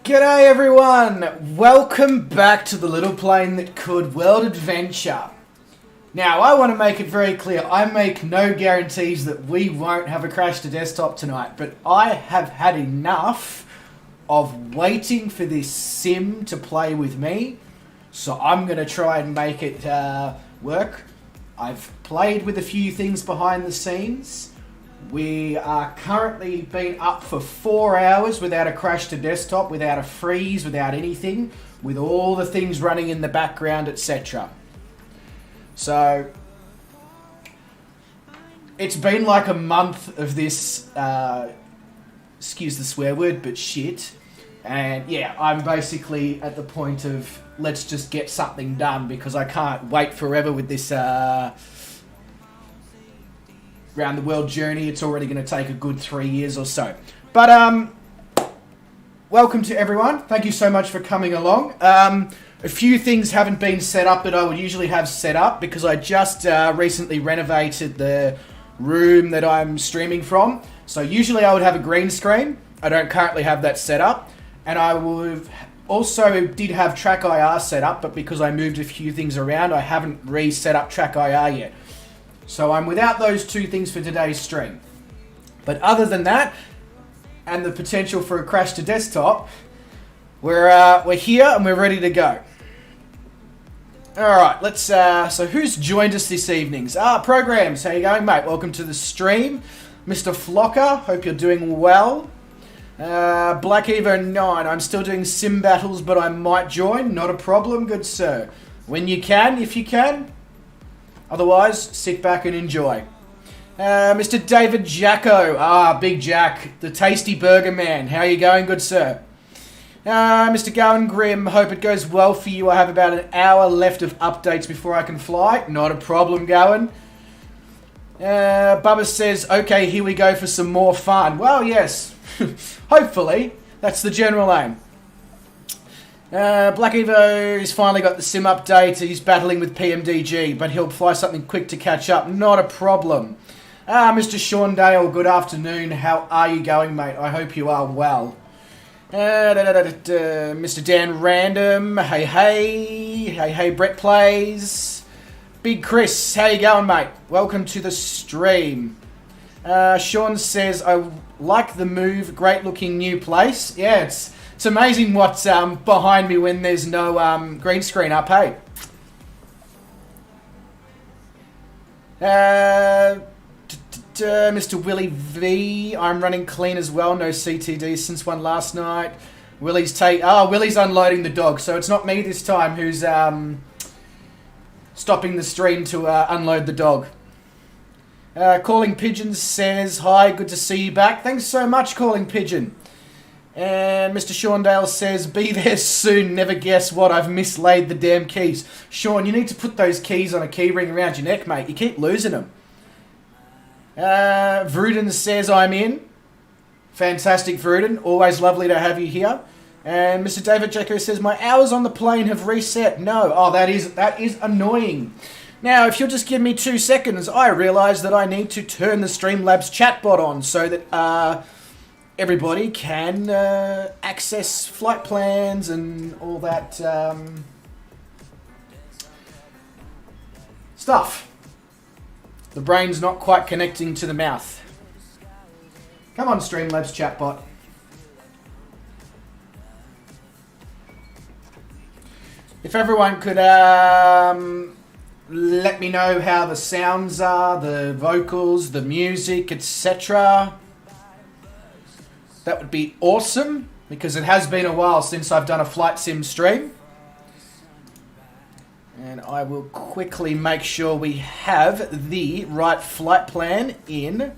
G'day everyone! Welcome back to the little plane that could world adventure. Now, I want to make it very clear, I make no guarantees that we won't have a crash to desktop tonight, but I have had enough of waiting for this sim to play with me, so I'm going to try and make it work. I've played with a few things behind the scenes. We are currently been up for 4 hours without a crash to desktop, without a freeze, without anything, with all the things running in the background, etc. So, it's been like a month of this, excuse the swear word, but shit. And yeah, I'm basically at the point of, let's just get something done, because I can't wait forever with this, round the world journey. It's already going to take a good 3 years or so. But welcome to everyone. Thank you so much for coming along. A few things haven't been set up that I would usually have set up, because I just recently renovated the room that I'm streaming from. So usually I would have a green screen. I don't currently have that set up. And I would also did have Track IR set up, but because I moved a few things around, I haven't reset up Track IR yet. So I'm without those two things for today's stream. But other than that, and the potential for a crash to desktop, we're here and we're ready to go. Alright, let's, so who's joined us this evening? Programs, how you going, mate? Welcome to the stream. Mr. Flocker, hope you're doing well. Black Evo 9, I'm still doing sim battles, but I might join. Not a problem, good sir. When you can, if you can. Otherwise, sit back and enjoy. Mr. David Jacko. Big Jack, the tasty burger man. How are you going, good sir? Mr. Gowan Grimm, hope it goes well for you. I have about an hour left of updates before I can fly. Not a problem, Gowan. Bubba says, okay, here we go for some more fun. Well, yes. Hopefully. That's the general aim. Black Evo has finally got the sim update. He's battling with PMDG, but he'll fly something quick to catch up. Not a problem. Mr. Sean Dale, good afternoon. How are you going, mate? I hope you are well. Mr. Dan Random, hey, Brett Plays. Big Chris, how you going, mate? Welcome to the stream. Sean says, I like the move, great looking new place. Yeah, it's amazing what's behind me when there's no green screen up, hey? Mr. Willie V, I'm running clean as well, no CTD since one last night. Willie's unloading the dog, so it's not me this time who's stopping the stream to unload the dog. Calling Pigeon says, hi, good to see you back. Thanks so much, Calling Pigeon. And Mr. Shawndale says, be there soon, never guess what, I've mislaid the damn keys. Sean, you need to put those keys on a key ring around your neck, mate. You keep losing them. Vruden says, I'm in. Fantastic, Vruden. Always lovely to have you here. And Mr. David Jacko says, my hours on the plane have reset. No. Oh, that is annoying. Now, if you'll just give me 2 seconds, I realise that I need to turn the Streamlabs chatbot on so that everybody can access flight plans and all that stuff. The brain's not quite connecting to the mouth. Come on, Streamlabs chatbot. If everyone could let me know how the sounds are, the vocals, the music, etc. That would be awesome, because it has been a while since I've done a flight sim stream. And I will quickly make sure we have the right flight plan in.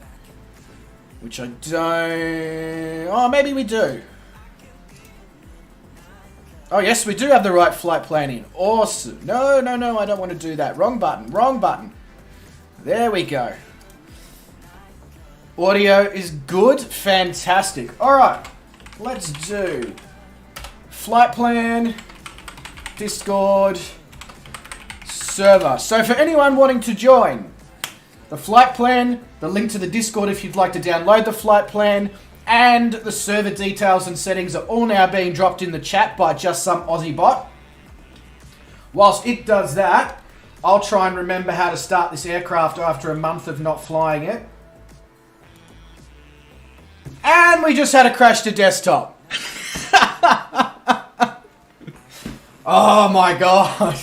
Which I don't... Oh, maybe we do. Oh, yes, we do have the right flight plan in. Awesome. No, I don't want to do that. Wrong button. There we go. Audio is good. Fantastic. Alright. Let's do flight plan, Discord, server. So for anyone wanting to join, the flight plan, the link to the Discord if you'd like to download the flight plan, And the server details and settings are all now being dropped in the chat by just some Aussie bot. Whilst it does that, I'll try and remember how to start this aircraft after a month of not flying it. And we just had a crash to desktop. Oh my god.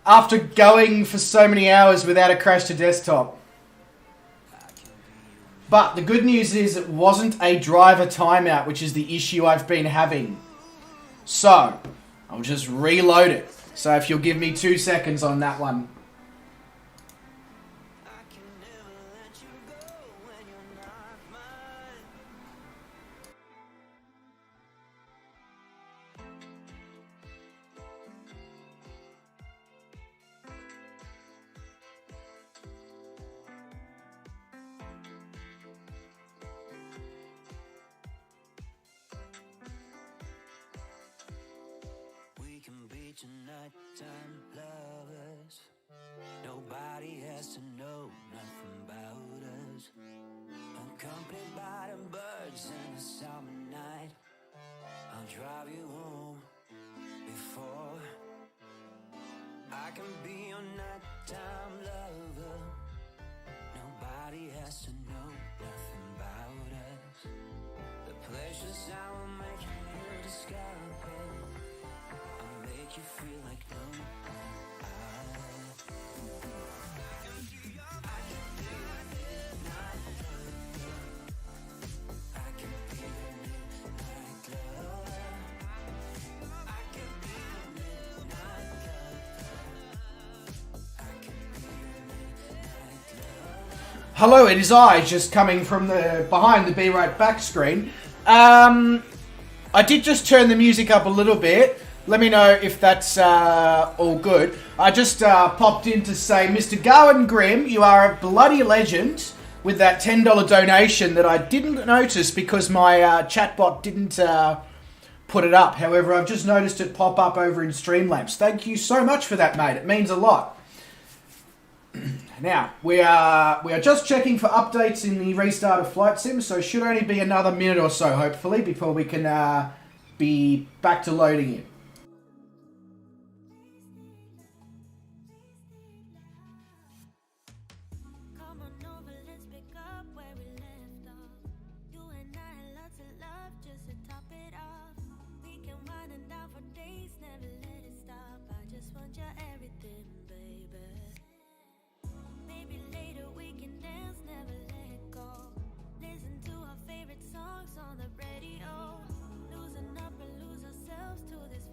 After going for so many hours without a crash to desktop. But the good news is it wasn't a driver timeout, which is the issue I've been having. So, I'll just reload it. So if you'll give me 2 seconds on that one. Nighttime lovers, nobody has to know nothing about us. Accompanied by the birds in the summer night, I'll drive you home before I can be your nighttime lover. Nobody has to know nothing about us. The pleasures I will make you discover. Make you feel like no Hello, it is I, just coming from the behind the Be Right Back screen. I did just turn the music up a little bit. Let me know if that's all good. I just popped in to say, Mr. Garwin Grimm, you are a bloody legend with that $10 donation that I didn't notice because my chatbot didn't put it up. However, I've just noticed it pop up over in Streamlabs. Thank you so much for that, mate. It means a lot. Now, we are just checking for updates in the restart of Flight Sim, so it should only be another minute or so, hopefully, before we can be back to loading it. On the radio, losing up and lose ourselves to this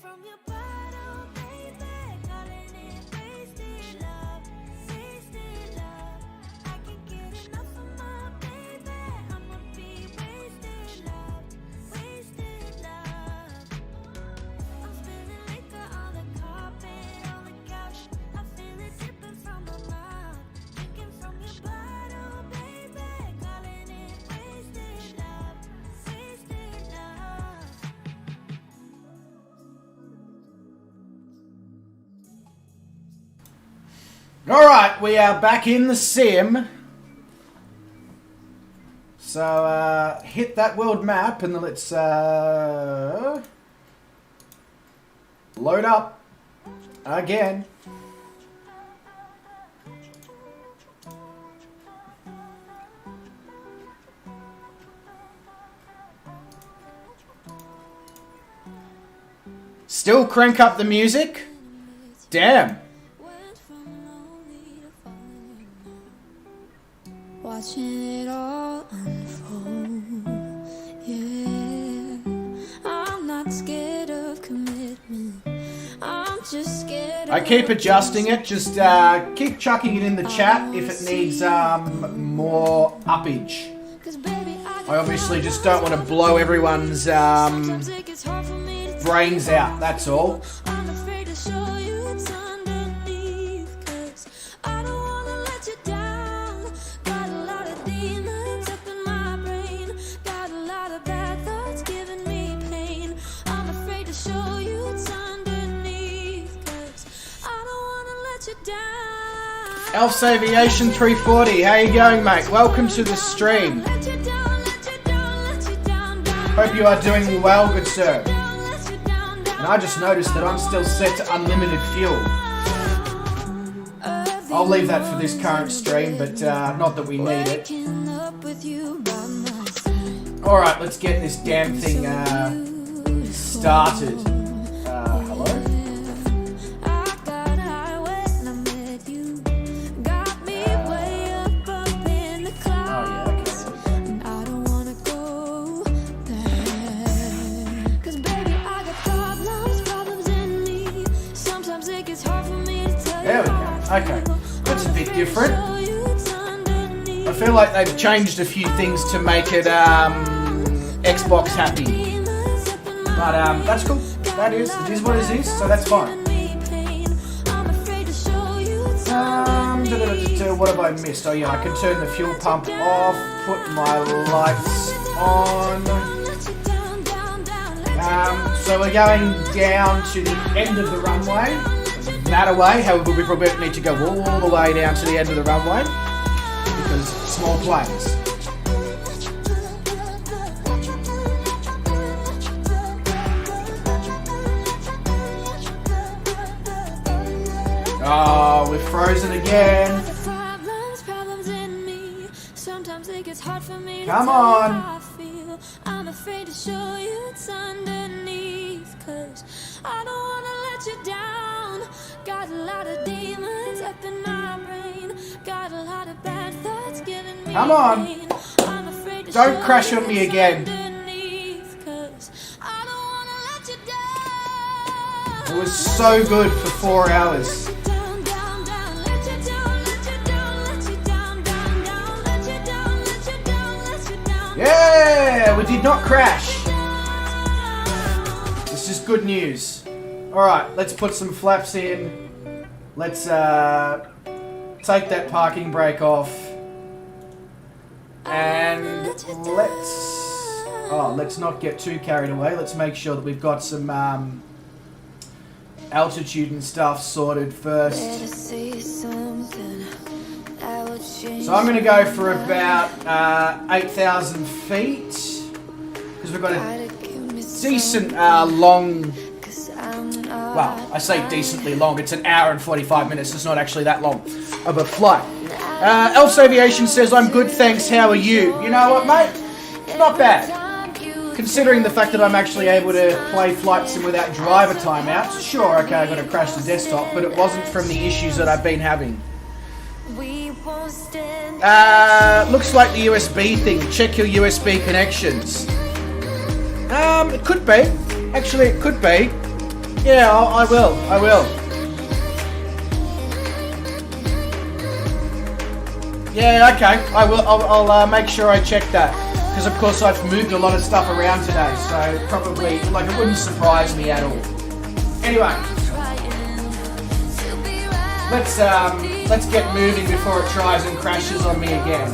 from your bottle, baby, calling it wasted love, wasted love. I can't get enough of my baby. I'ma be wasted love, wasted love. I'm spilling liquor on the carpet, on the couch. I feel it dripping from my mouth. Drinking from your bottle, baby, calling it wasted love, wasted love. Alright, we are back in the sim. So, hit that world map and let's load up again. Still crank up the music? Damn. Watching it all unfold, yeah. I'm not scared of commitment. I'm just scared. I keep adjusting it. Just keep chucking it in the chat if it needs more uppage. I obviously just don't want to blow everyone's brains out. That's all. I'm afraid to show you what's underneath, 'cause I don't wanna let you down. Got a lot of demons up in my brain. Got a lot of bad thoughts giving me pain. I'm afraid to show you what's underneath, 'cause I don't wanna let you down. Elf's Aviation 340, how you going, mate? Welcome to the stream. Let you down, let you down, let you down, down. Hope you are doing well, good sir. Let you down, down. And I just noticed that I'm still set to unlimited fuel. I'll leave that for this current stream, but not that we need it. Waking up with you by my side. Alright, let's get this damn thing started. Hello? I got high when I met you. Got me way up in the clouds. And I don't wanna go there. 'Cause baby, I got problems in me. Sometimes it gets hard for me to tell There we you go. how I Okay. feel. That's a bit different. Show you what's underneath. I feel like they've changed a few things to make it Xbox happy. Demons up in my But that's cool. It is what it is, so that's fine. I'm afraid to show you what's What have I missed? Oh yeah, I can turn the fuel pump off, put my lights on. So we're going down to the end of the runway. That away, however, we probably need to go all the way down to the end of the runway because small planes. Oh, we're frozen again. Problems in me. Sometimes it gets hard for me to Come tell you on. how I feel. I'm afraid to show you what's underneath, 'cause I don't wanna let you down. Got a lot of demons up in my brain. Got a lot of bad thoughts giving me Come on. pain. I'm afraid to Don't show crash you on me what's again. underneath, 'cause I don't wanna let you down. It was so good for 4 hours. Down, down, down, let you down, let you down, let you down, down, down, let you down, let you down, let you down. Yeah, we did not crash. This is good news. Alright, let's put some flaps in. Let's take that parking brake off. And let's not get too carried away. Let's make sure that we've got some altitude and stuff sorted first. So I'm going to go for about 8,000 feet because we've got a decent long, well, I say decently long, it's an hour and 45 minutes, it's not actually that long of a flight. Elf's Aviation says, I'm good, thanks, how are you? You know what, mate? Not bad. Considering the fact that I'm actually able to play Flight Sim without driver timeouts, sure, okay, I got to crash the desktop, but it wasn't from the issues that I've been having. Looks like the USB thing. Check your USB connections. It could be. Actually, it could be. Yeah, I will. I will. Yeah, okay. I will. I'll make sure I check that because, of course, I've moved a lot of stuff around today, so probably like it wouldn't surprise me at all. Anyway, let's get moving before it tries and crashes on me again.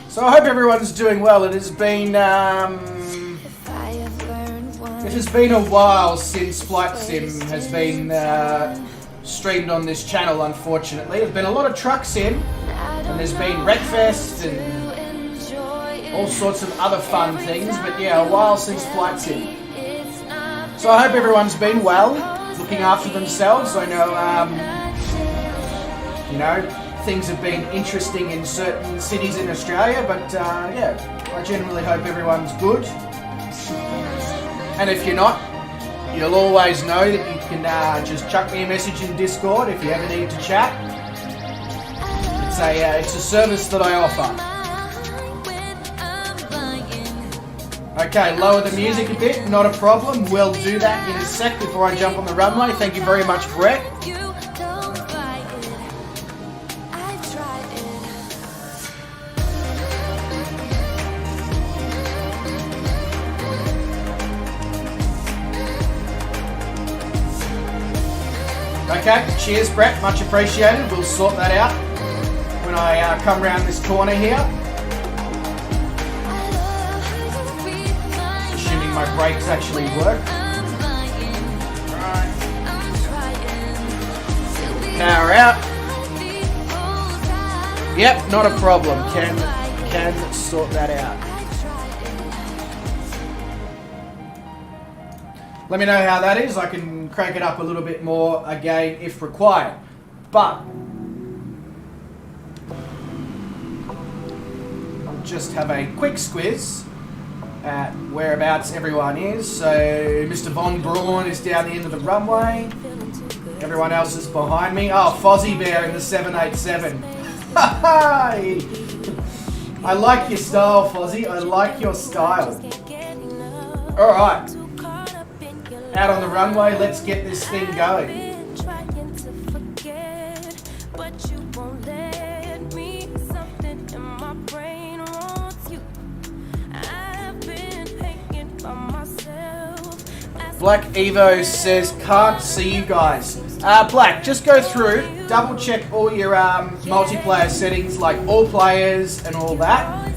So I hope everyone's doing well. It has been a while since Flight Sim has been streamed on this channel, unfortunately. There's been a lot of trucks in, and there's been Wreckfest and all sorts of other fun things, but yeah, a while since Flight Sim. So I hope everyone's been well, looking after themselves. I know, things have been interesting in certain cities in Australia, but yeah, I generally hope everyone's good. And if you're not, you'll always know that you can just chuck me a message in Discord if you ever need to chat. It's a service that I offer. Okay, lower the music a bit, not a problem. We'll do that in a sec before I jump on the runway. Thank you very much, Brett. Okay, cheers Brett, much appreciated. We'll sort that out when I come around this corner here. Assuming my brakes actually work. Alright. Power out. Yep, not a problem. Can sort that out. Let me know how that is. I can crank it up a little bit more again if required. But I'll just have a quick squiz at whereabouts everyone is. So Mr. Von Braun is down the end of the runway. Everyone else is behind me. Oh, Fozzie Bear in the 787. I like your style, Fozzie. I like your style. Alright. Out on the runway, let's get this thing going. Black Evo says, can't see you guys. Black, just go through, double check all your multiplayer settings like all players and all that.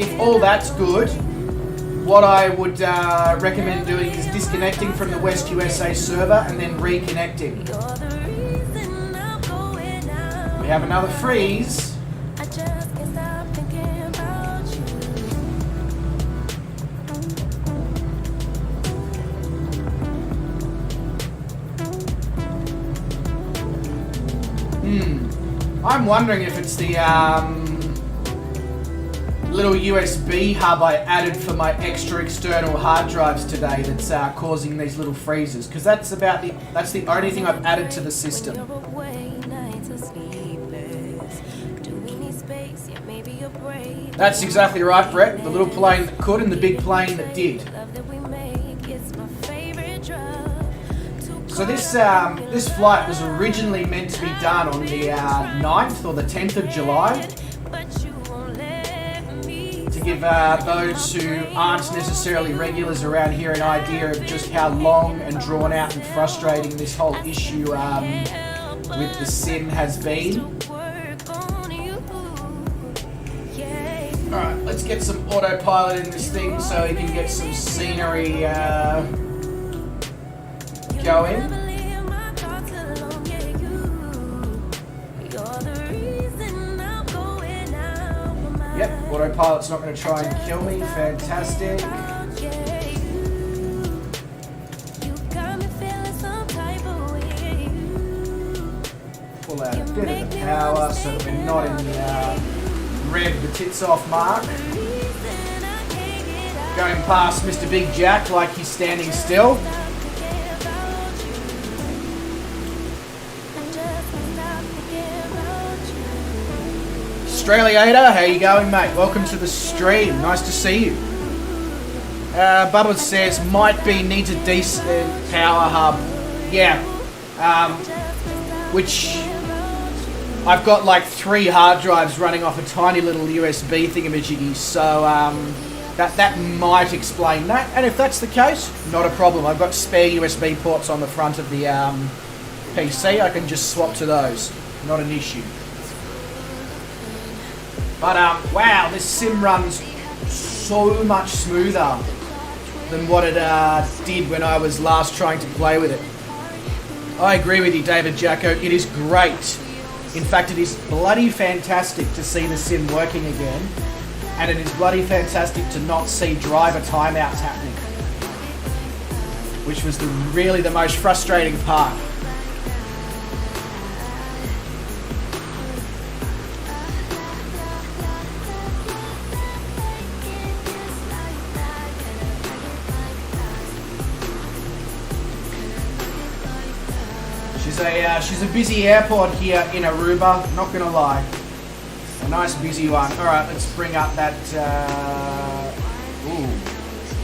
If all that's good, what I would recommend doing is disconnecting from the West USA server and then reconnecting. We have another freeze. I'm wondering if it's the little USB hub I added for my extra external hard drives today that's causing these little freezes, because that's the only thing I've added to the system. That's exactly right, Brett. The little plane that could and the big plane that did. So this flight was originally meant to be done on the 9th or the 10th of July. Give those who aren't necessarily regulars around here an idea of just how long and drawn out and frustrating this whole issue with the sim has been. Alright, let's get some autopilot in this thing so we can get some scenery going. Yep, autopilot's not going to try and kill me. Fantastic. Pull out a bit of the power so that we're not in the rev the tits off mark. Going past Mr. Big Jack like he's standing still. Australiator, how you going, mate? Welcome to the stream. Nice to see you. Bubba says, might be needs a decent power hub. Yeah. Which I've got like 3 hard drives running off a tiny little USB thingamajiggy, so that might explain that. And if that's the case, not a problem. I've got spare USB ports on the front of the PC. I can just swap to those. Not an issue. But wow, this sim runs so much smoother than what it did when I was last trying to play with it. I agree with you, David Jacko. It is great. In fact, it is bloody fantastic to see the sim working again, and it is bloody fantastic to not see driver timeouts happening, which was really the most frustrating part. She's a busy airport here in Aruba, not gonna lie. A nice busy one. Alright, let's bring up that,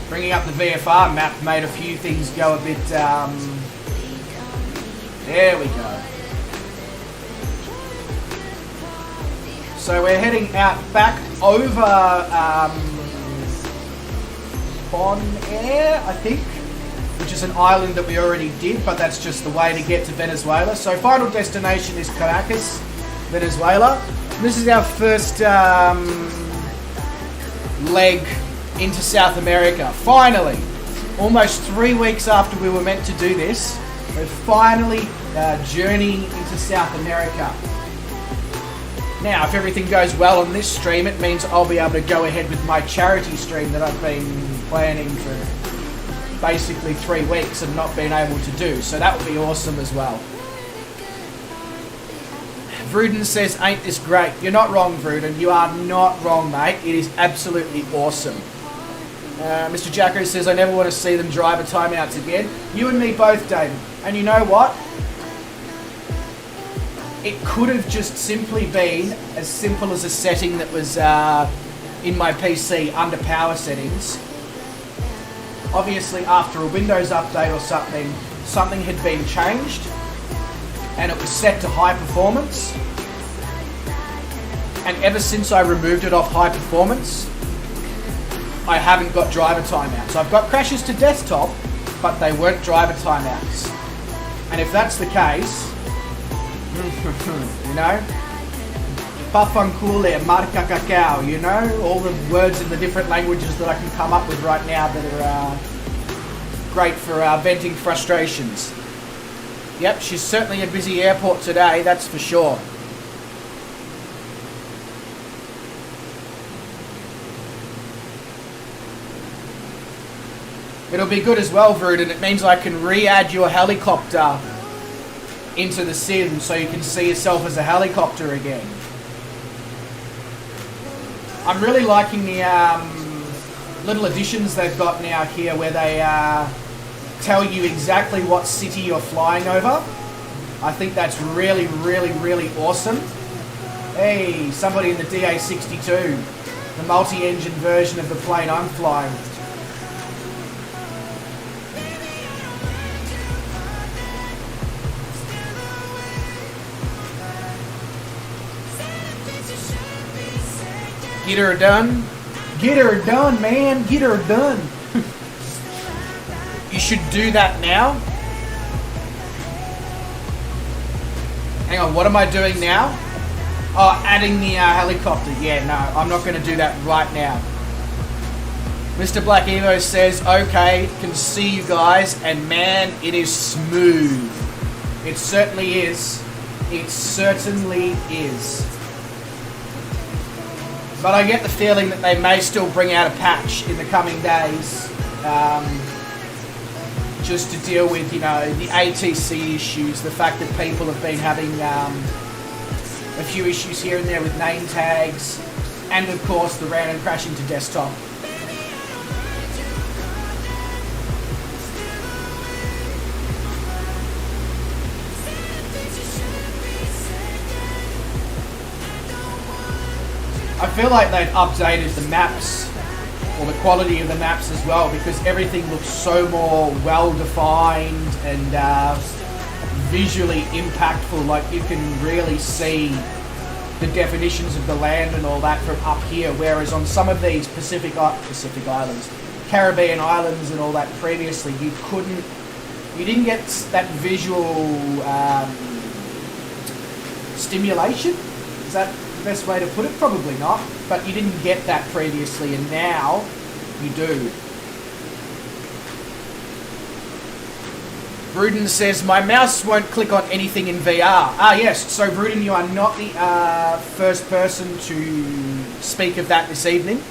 bringing up the VFR map made a few things go a bit, there we go. So we're heading out back over, Bon Air, I think, which is an island that we already did, but that's just the way to get to Venezuela. So final destination is Caracas, Venezuela. And this is our first leg into South America. Finally, almost 3 weeks after we were meant to do this, we're finally journeying into South America. Now, if everything goes well on this stream, it means I'll be able to go ahead with my charity stream that I've been planning for basically 3 weeks and not been able to do, so that would be awesome as well. Vruden says, ain't this great? You're not wrong, Vruden. You are not wrong, mate. It is absolutely awesome. Mr. Jacko says, I never want to see them drive a timeouts again. You and me both, David. And you know what? It could have just simply been as simple as a setting that was in my PC under power settings. Obviously, after a Windows update or something had been changed, and it was set to high performance. And ever since I removed it off high performance, I haven't got driver timeouts. I've got crashes to desktop, but they weren't driver timeouts. And if that's the case, you know, Pafankule, Marca Cacao, you know, all the words in the different languages that I can come up with right now that are great for venting frustrations. Yep, she's certainly a busy airport today, that's for sure. It'll be good as well, Vruden. It means I can re-add your helicopter into the sim so you can see yourself as a helicopter again. I'm really liking the little additions they've got now here where they tell you exactly what city you're flying over. I think that's really, really, really awesome. Hey, somebody in the DA62, the multi-engine version of the plane I'm flying. Get her done. Get her done, man. Get her done. You should do that now. Hang on, what am I doing now? Oh, adding the helicopter. Yeah, no, I'm not going to do that right now. Mr. Black Evo says, okay, can see you guys, and man, it is smooth. It certainly is. It certainly is. But I get the feeling that they may still bring out a patch in the coming days, just to deal with, you know, the ATC issues, the fact that people have been having a few issues here and there with name tags, and of course the random crashing to desktop. I feel like they've updated the maps, or the quality of the maps as well, because everything looks so more well-defined and visually impactful. Like, you can really see the definitions of the land and all that from up here, whereas on some of these Pacific Islands, Caribbean islands and all that previously, you didn't get that visual stimulation. Is that the best way to put it? Probably not, but you didn't get that previously, and now you do. Bruden says, my mouse won't click on anything in VR. Ah, yes. So, Bruden, you are not the first person to speak of that this evening.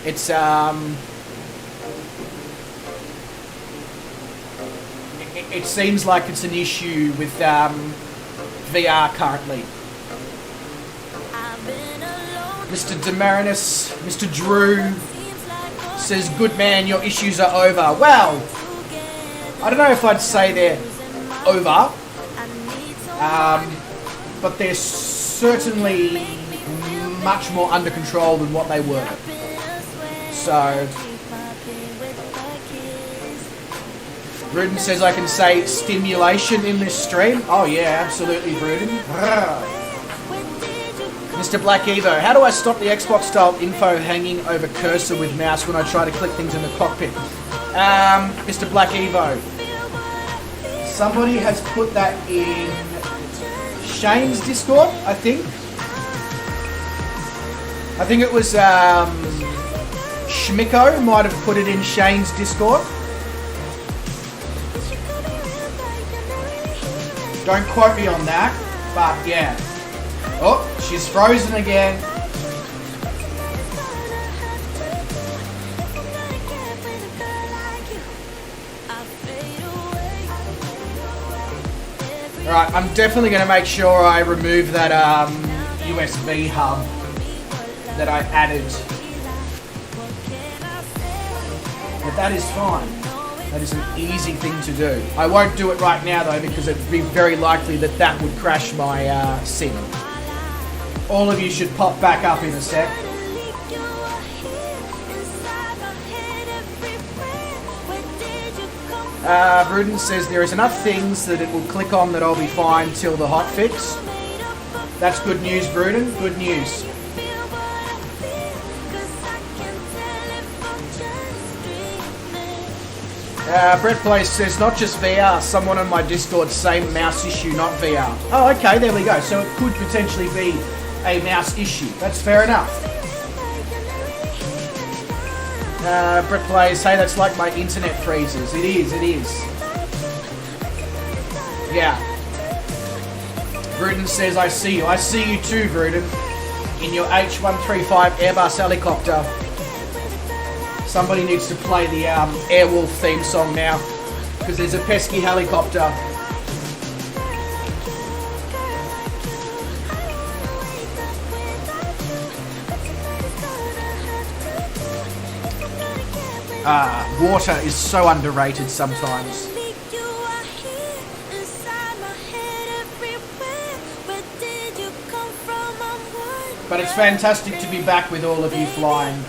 It's, it seems like it's an issue with VR currently. Mr. Demarinis, Mr. Drew says, good man, your issues are over. Well, I don't know if I'd say they're over, but they're certainly much more under control than what they were. So, Bruden says I can say stimulation in this stream. Oh yeah, absolutely, Bruden. Mr. Black Evo, how do I stop the Xbox style info hanging over cursor with mouse when I try to click things in the cockpit? Mr. Black Evo, somebody has put that in Shane's Discord, I think. I think it was Schmicko might have put it in Shane's Discord. Don't quote me on that, but yeah. Oh, she's frozen again. Alright, I'm definitely going to make sure I remove that USB hub that I added. But that is fine. That is an easy thing to do. I won't do it right now though, because it would be very likely that that would crash my sim. All of you should pop back up in a sec. Bruden says there is enough things that it will click on that I'll be fine till the hotfix. That's good news, Bruden. Good news. Brett Place says not just VR. Someone on my Discord, same mouse issue, not VR. Oh, okay, there we go. So it could potentially be a mouse issue. That's fair enough. Brett Plays, hey, that's like my internet freezes. It is, it is. Yeah. Bruden says, I see you. I see you too, Bruden. In your H135 Airbus helicopter. Somebody needs to play the Airwolf theme song now, because there's a pesky helicopter. Water is so underrated sometimes. But it's fantastic to be back with all of you flying.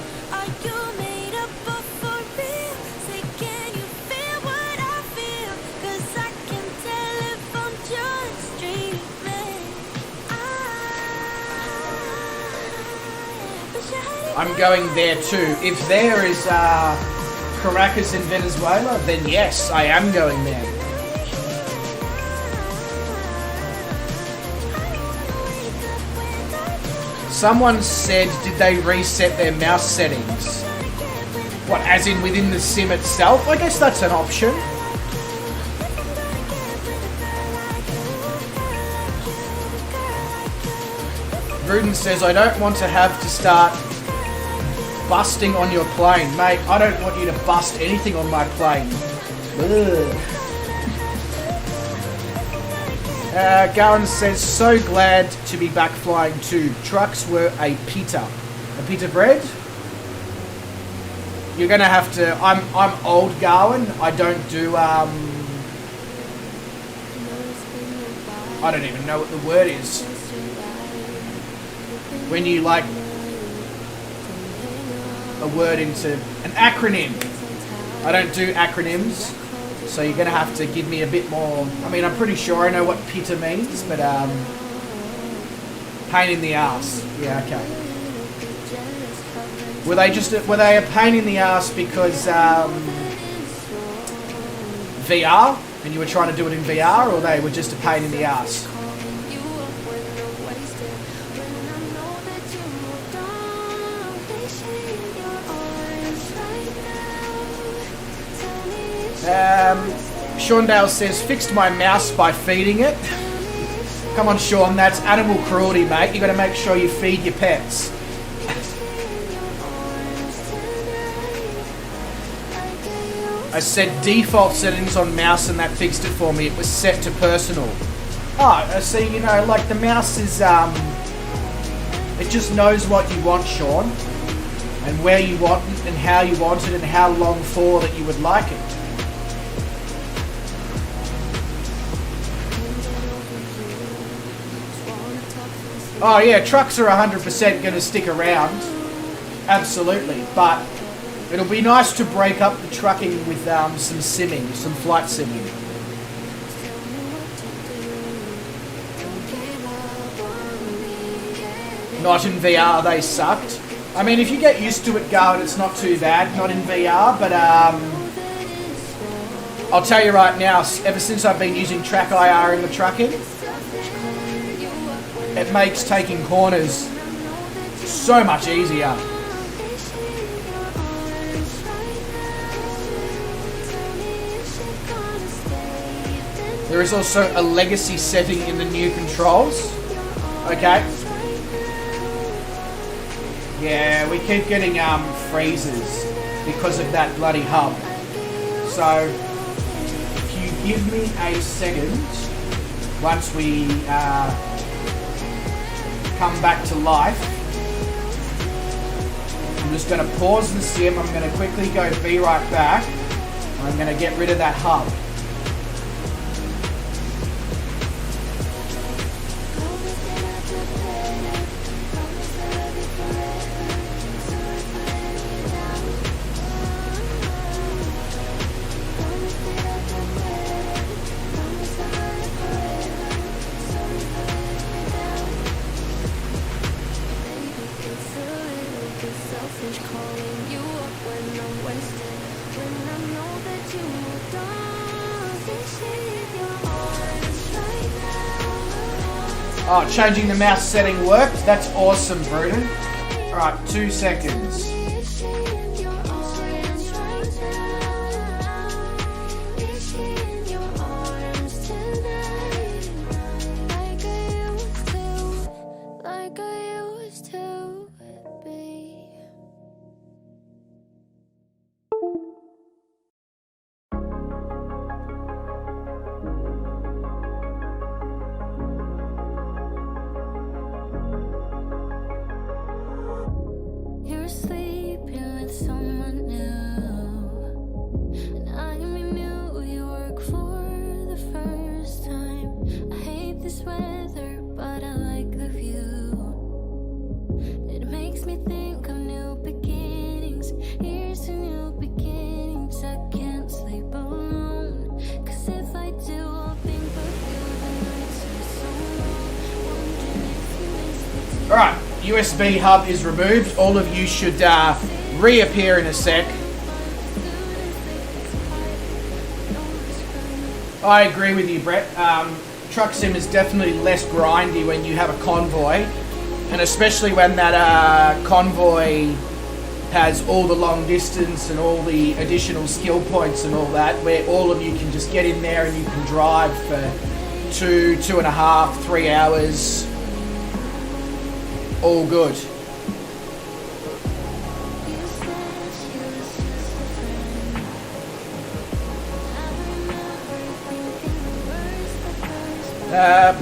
I'm going there too. If there is Caracas in Venezuela, then yes, I am going there. Someone said, did they reset their mouse settings? What, as in within the sim itself? I guess that's an option. Bruden says, I don't want to have to start busting on your plane. Mate, I don't want you to bust anything on my plane. Gowan says, so glad to be back flying too. Trucks were a pita. A pita bread? You're gonna have to, I'm old, Gowan. I don't do, I don't even know what the word is. when you like a word into an acronym. I don't do acronyms, so you're going to have to give me a bit more. I mean, I'm pretty sure I know what PITA means, but pain in the ass. Yeah, okay. Were they a pain in the ass because VR, and you were trying to do it in VR, or they were just a pain in the ass? Shaundale says, fixed my mouse by feeding it. Come on, Sean, that's animal cruelty, mate. You got to make sure you feed your pets. I said default settings on mouse and that fixed it for me. It was set to personal. Oh, see, you know, like the mouse is, it just knows what you want, Sean, and where you want it and how you want it and how long for that you would like it. Oh yeah, trucks are 100% going to stick around. Absolutely. But it'll be nice to break up the trucking with some simming, some flight simming. Not in VR, they sucked. I mean, if you get used to it going, it's not too bad. Not in VR, but I'll tell you right now, ever since I've been using Track IR in the trucking, it makes taking corners so much easier. There is also a legacy setting in the new controls. Okay. Yeah, we keep getting freezes because of that bloody hub. So, if you give me a second, once we come back to life, I'm just going to pause the sim. I'm going to quickly go be right back. I'm going to get rid of that hub. Oh, changing the mouse setting worked. That's awesome, Bruton. Alright, 2 seconds. Alright, USB hub is removed. All of you should reappear in a sec. I agree with you, Brett. Truck sim is definitely less grindy when you have a convoy, and especially when that convoy has all the long distance and all the additional skill points and all that, where all of you can just get in there and you can drive for 2.5, 3 hours. All good.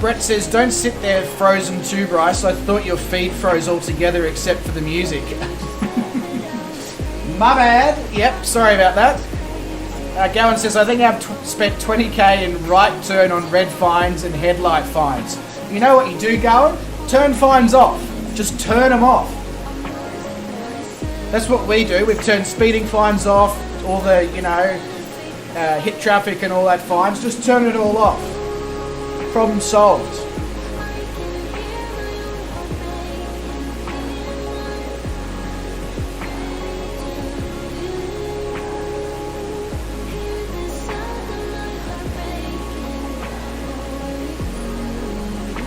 Brett says, don't sit there frozen too, Bryce. I thought your feed froze altogether except for the music. My bad. Yep, sorry about that. Gowan says, I think I've spent 20k in right turn on red fines and headlight fines. You know what you do, Gowan? Turn fines off. just turn them off. That's what we do. We've turned speeding fines off, all the, you know, hit traffic and all that fines. Just turn it all off. Problem solved.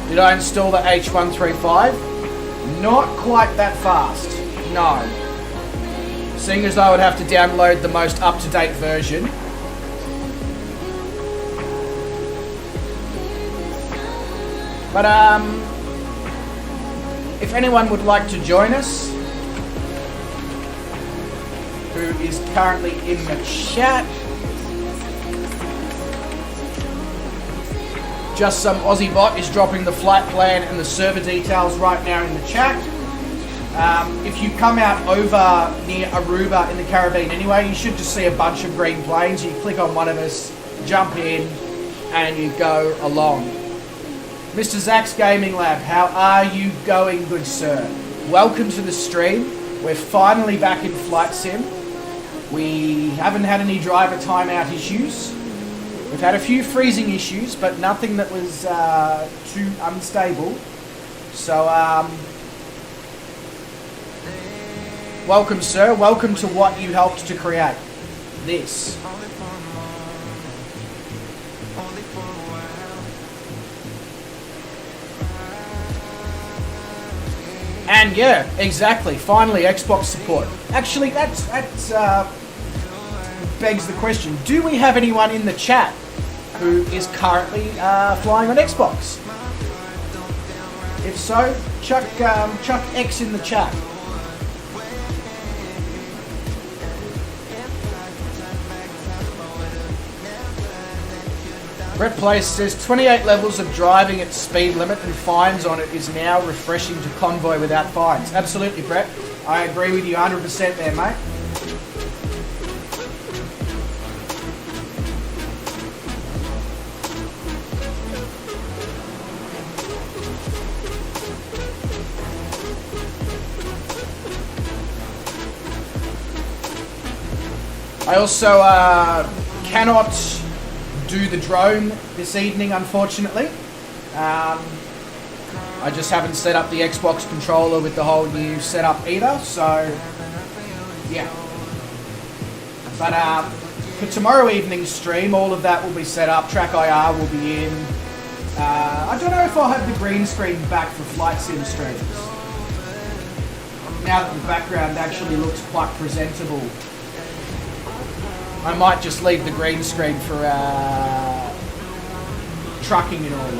Did I install the H135? Not quite that fast, no. Seeing as I would have to download the most up-to-date version. But if anyone would like to join us, who is currently in the chat, Just Some Aussie Bot is dropping the flight plan and the server details right now in the chat. If you come out over near Aruba in the Caribbean anyway, you should just see a bunch of green planes. You click on one of us, jump in, and you go along. Mr. Zach's Gaming Lab, how are you going, good sir? Welcome to the stream. We're finally back in Flight Sim. We haven't had any driver timeout issues. We've had a few freezing issues, but nothing that was too unstable. So, welcome, sir. Welcome to what you helped to create. This. And yeah, exactly. Finally, Xbox support. Actually, that's begs the question: do we have anyone in the chat who is currently flying on Xbox? If so, chuck X in the chat. Brett Place says 28 levels of driving at speed limit and fines on it is now refreshing to convoy without fines. Absolutely, Brett. I agree with you 100% there, mate. I also cannot do the drone this evening, unfortunately. I just haven't set up the Xbox controller with the whole new setup either, so yeah. But for tomorrow evening's stream, all of that will be set up. Track IR will be in. I don't know if I'll have the green screen back for Flight Sim streams. Now that the background actually looks quite presentable, I might just leave the green screen for trucking and all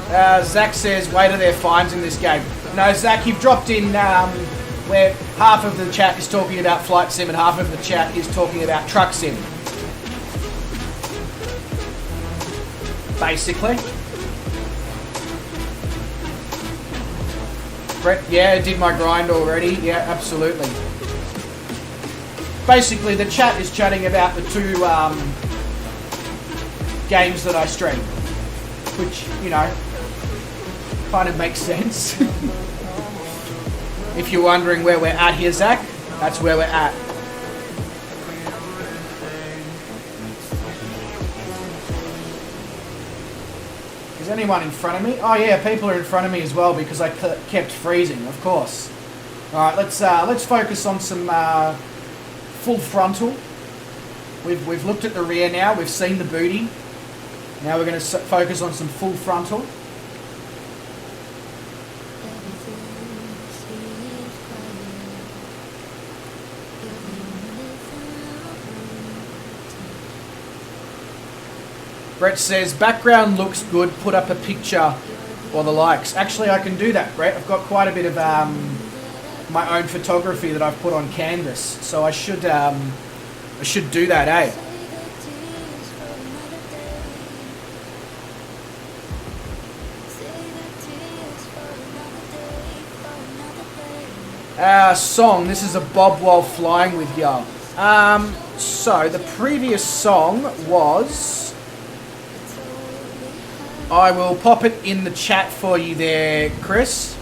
that. Zach says, wait, are there fines in this game? No, Zach, you've dropped in where half of the chat is talking about Flight Sim and half of the chat is talking about Truck Sim. Basically. Brett, yeah, I did my grind already. Yeah, absolutely. Basically, the chat is chatting about the two games that I stream, which, you know, kind of makes sense. If you're wondering where we're at here, Zach, that's where we're at. Is anyone in front of me? Oh yeah, people are in front of me as well because I kept freezing, of course. All right, let's focus on some full frontal. We've looked at the rear now. We've seen the booty. Now we're going to focus on some full frontal. Brett says, background looks good, put up a picture or the likes. Actually, I can do that, Brett. I've got quite a bit of my own photography that I've put on canvas. So I should do that, eh? Song, this is a Bob while flying with ya. So the previous song was I will pop it in the chat for you there, Chris.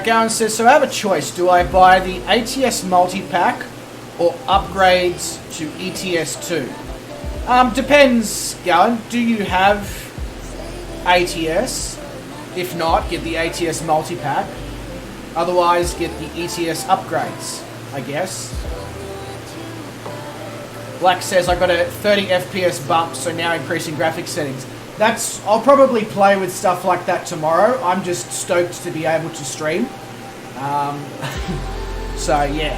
Gowan says, so I have a choice. Do I buy the ATS multi-pack or upgrades to ETS2? Depends, Gowan. Do you have ATS? If not, get the ATS multi-pack. Otherwise, get the ETS upgrades, I guess. Black says, I got a 30 FPS bump, so now increasing graphics settings. I'll probably play with stuff like that tomorrow. I'm just stoked to be able to stream. So yeah.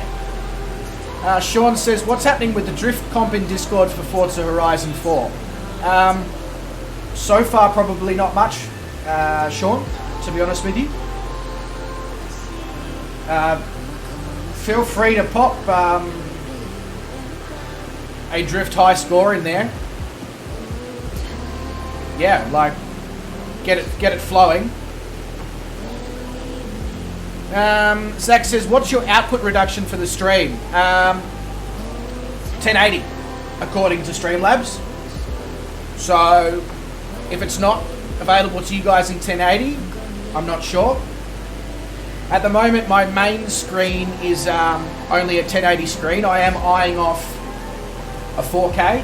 Sean says, what's happening with the drift comp in Discord for Forza Horizon 4? So far, probably not much, Sean, to be honest with you. Feel free to pop a drift high score in there. Yeah, like get it flowing. Zach says, what's your output reduction for the stream? 1080 according to Streamlabs. So if it's not available to you guys in 1080, I'm not sure. At the moment my main screen is only a 1080 screen. I am eyeing off a 4K.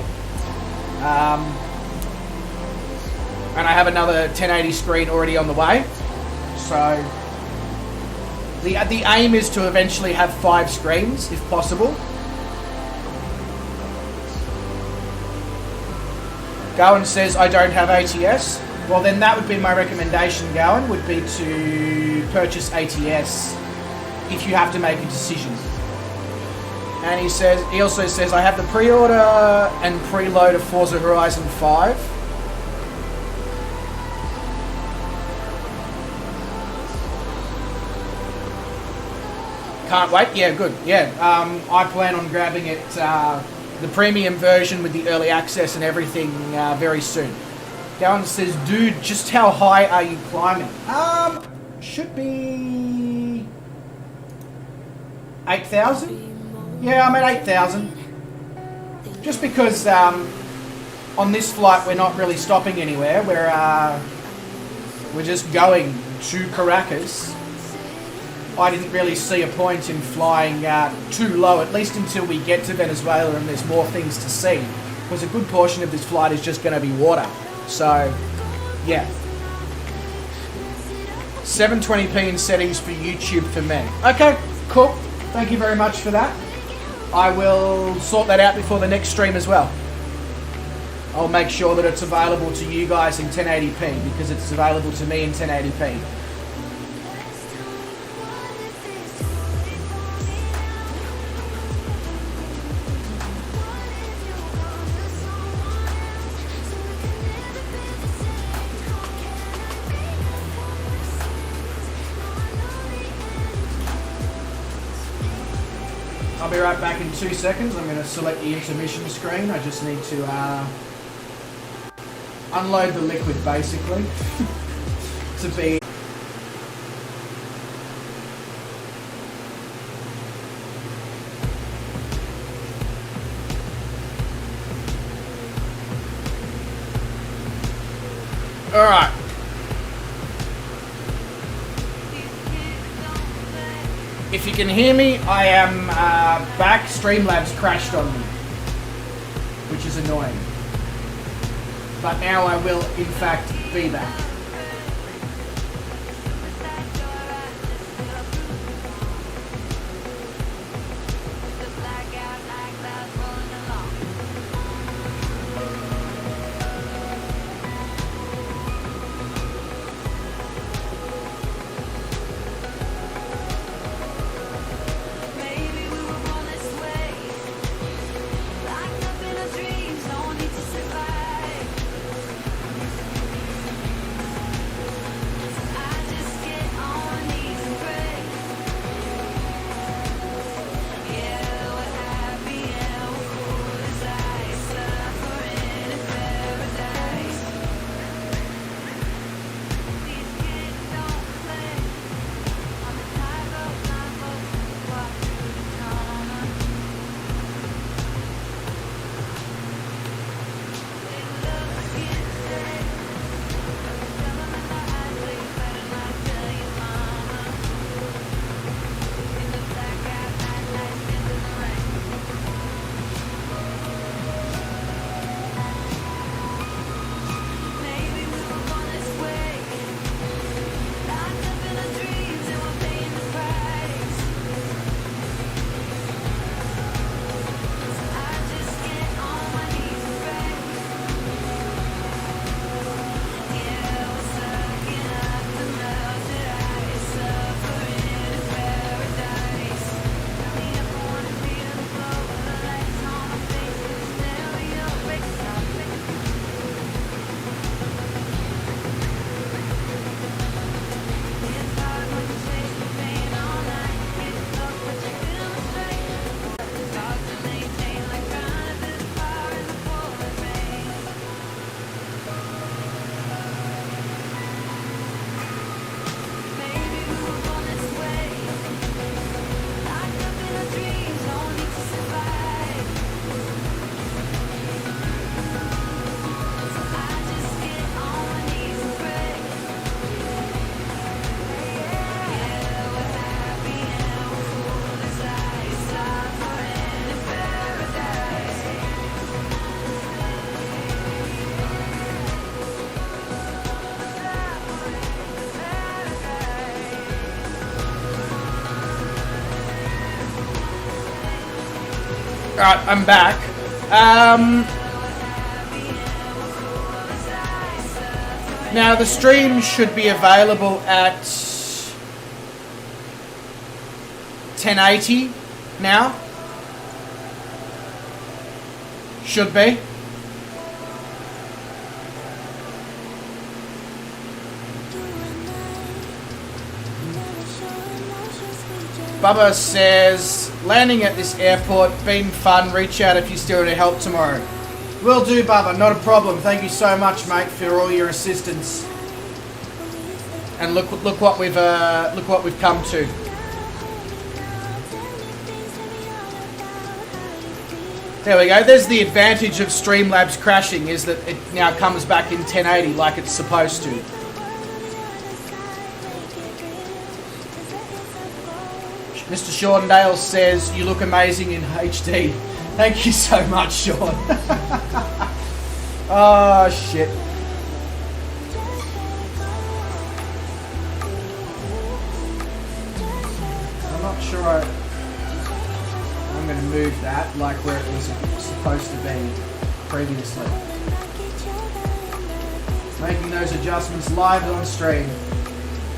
And I have another 1080 screen already on the way. So the aim is to eventually have 5 screens, if possible. Gowan says, I don't have ATS. Well, then that would be my recommendation, Gowan, would be to purchase ATS if you have to make a decision. And he also says, I have the pre-order and preload of Forza Horizon 5. Can't wait. Yeah, good. Yeah, I plan on grabbing it, the premium version with the early access and everything very soon. Gowan says, dude, just how high are you climbing? Should be 8,000. Yeah, I'm at 8,000. Just because on this flight we're not really stopping anywhere. We're just going to Caracas. I didn't really see a point in flying too low, at least until we get to Venezuela and there's more things to see. Because a good portion of this flight is just going to be water. So, yeah. 720p in settings for YouTube for me. Okay, cool. Thank you very much for that. I will sort that out before the next stream as well. I'll make sure that it's available to you guys in 1080p because it's available to me in 1080p. I'll be right back in 2 seconds. I'm going to select the intermission screen. I just need to unload the liquid basically to be... Alright. If you can hear me, I am back. Streamlabs crashed on me, which is annoying. But now I will, in fact, be back. Alright, I'm back. Now the stream should be available at 1080 now. Should be. Bubba says, landing at this airport, been fun, reach out if you still need help tomorrow. Will do, Bubba, not a problem. Thank you so much, mate, for all your assistance. And look what we've come to. There we go. There's the advantage of Streamlabs crashing, is that it now comes back in 1080 like it's supposed to. Mr. Sean Dale says, you look amazing in HD. Thank you so much, Sean. Oh, shit. I'm not sure I'm going to move that like where it was supposed to be previously. Making those adjustments live on stream.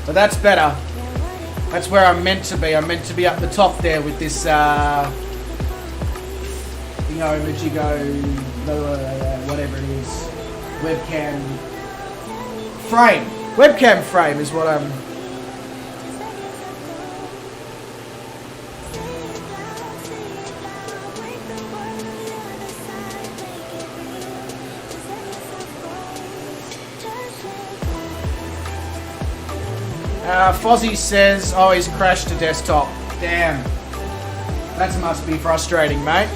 But that's better. That's where I'm meant to be. I'm meant to be up the top there with this, Imagigo, whatever it is, webcam frame. Webcam frame is what I'm... Fozzie says, oh, he's crashed to desktop. Damn. That must be frustrating, mate.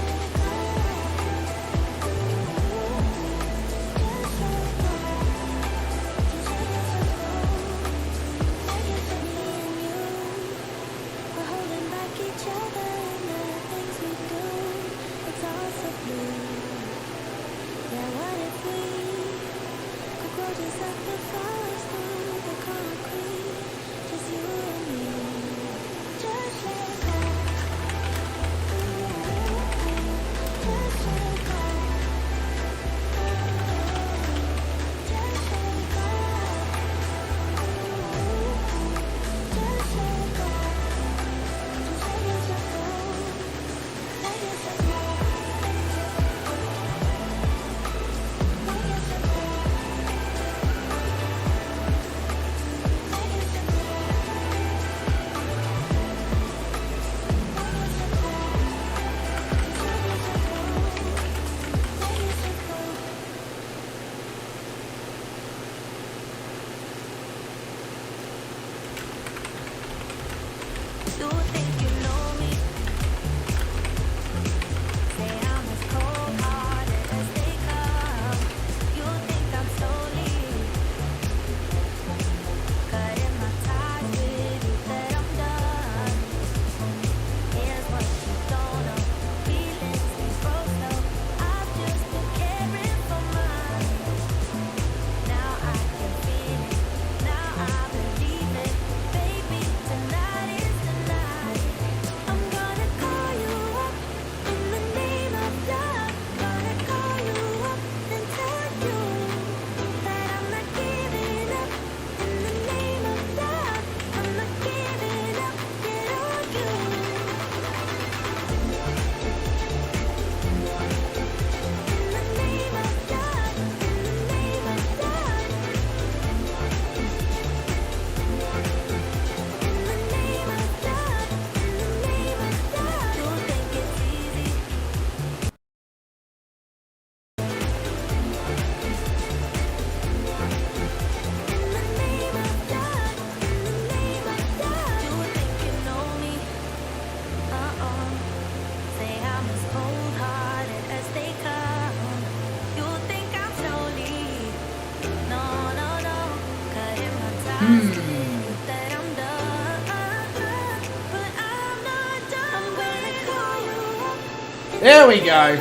There we go.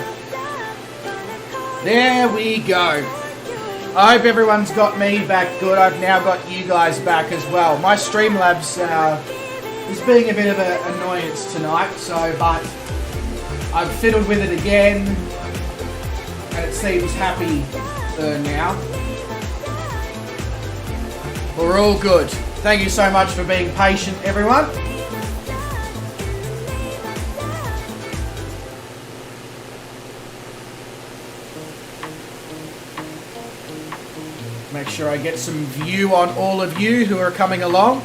There we go. I hope everyone's got me back good. I've now got you guys back as well. My Streamlabs is being a bit of an annoyance tonight, but I've fiddled with it again, and it seems happy now. We're all good. Thank you so much for being patient, everyone. Make sure I get some view on all of you who are coming along.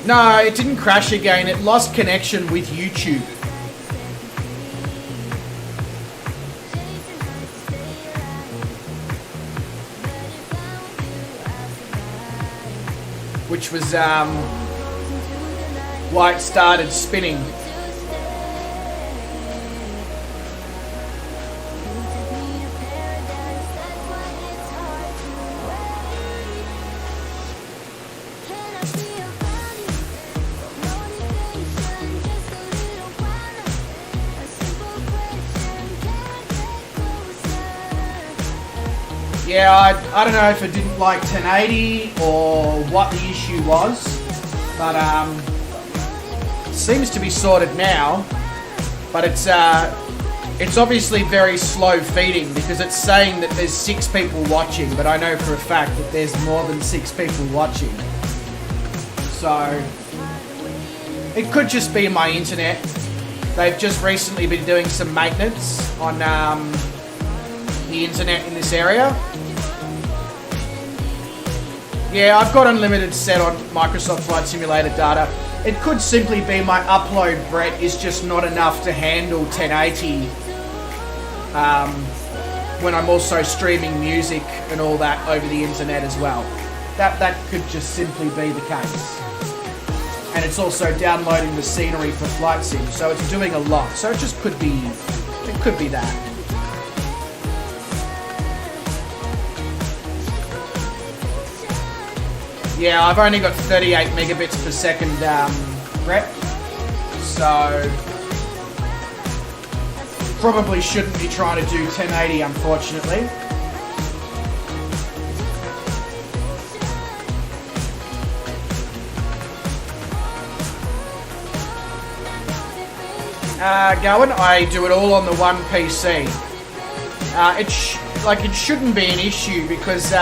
No, it didn't crash again. It lost connection with YouTube. Which was why it started spinning. Yeah, I don't know if it didn't like 1080 or what the issue was, but it seems to be sorted now. But it's obviously very slow feeding because it's saying that there's 6 people watching, but I know for a fact that there's more than 6 people watching. So it could just be my internet. They've just recently been doing some maintenance on the internet in this area. Yeah, I've got unlimited set on Microsoft Flight Simulator data. It could simply be my upload, Brett, is just not enough to handle 1080 when I'm also streaming music and all that over the internet as well. That could just simply be the case. And it's also downloading the scenery for Flight Sim, so it's doing a lot. So it just could be that. Yeah, I've only got 38 megabits per second rep, so probably shouldn't be trying to do 1080, unfortunately. Going, I do it all on the one PC. It shouldn't be an issue because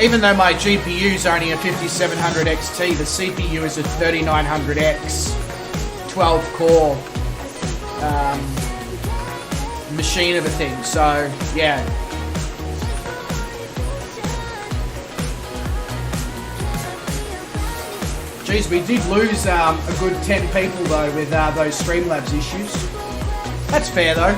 even though my GPU is only a 5700 XT, the CPU is a 3900X 12 core machine of a thing. So yeah. Geez, we did lose a good 10 people though with those Streamlabs issues. That's fair though.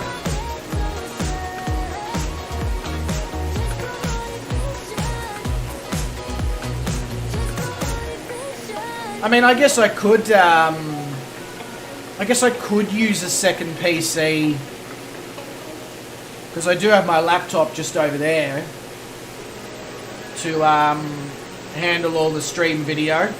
I mean, I guess I could use a second PC because I do have my laptop just over there to handle all the stream video.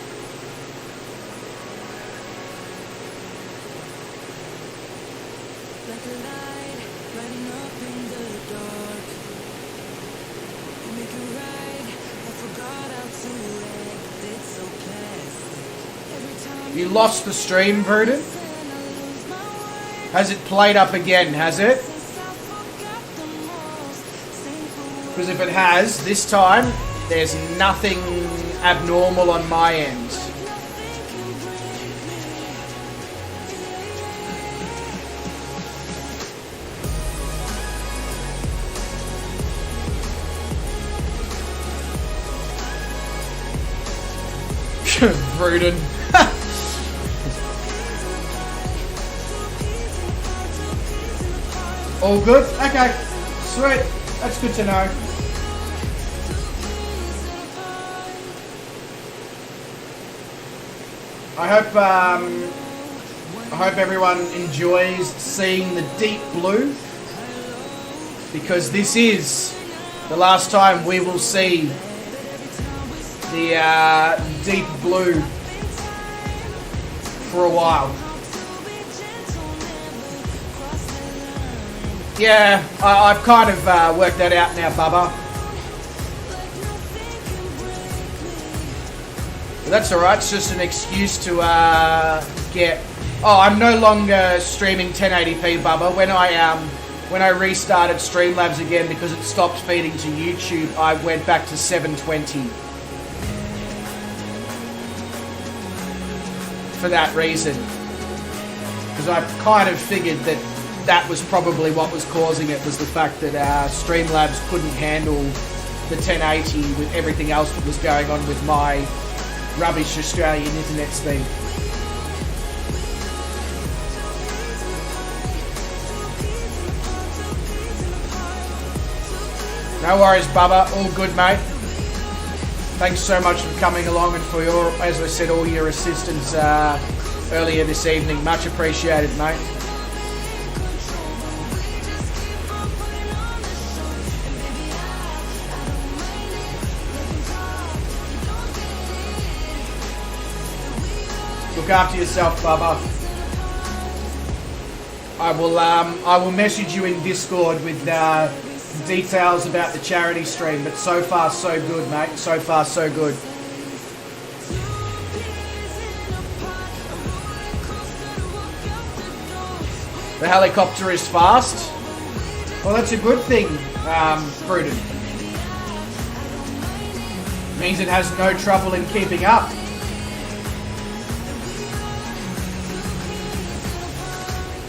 You lost the stream, Verdon? Has it played up again, has it? Because if it has, this time, there's nothing abnormal on my end. Verdon. All good? Okay, sweet. That's good to know. I hope everyone enjoys seeing the deep blue, because this is the last time we will see the deep blue for a while. Yeah, I've kind of worked that out now, Bubba. But that's alright, it's just an excuse to get Oh, I'm no longer streaming 1080p, Bubba. When I restarted Streamlabs again because it stopped feeding to YouTube, I went back to 720. For that reason. Because I kind of figured that was probably what was causing it, was the fact that Streamlabs couldn't handle the 1080 with everything else that was going on with my rubbish Australian internet speed. No worries, Bubba. All good, mate. Thanks so much for coming along and for your, as I said, all your assistance earlier this evening. Much appreciated, mate. Look after yourself, Bubba. I will message you in Discord with details about the charity stream, but so far so good, mate. So far so good. The helicopter is fast. Well, that's a good thing, Prudent. Means it has no trouble in keeping up.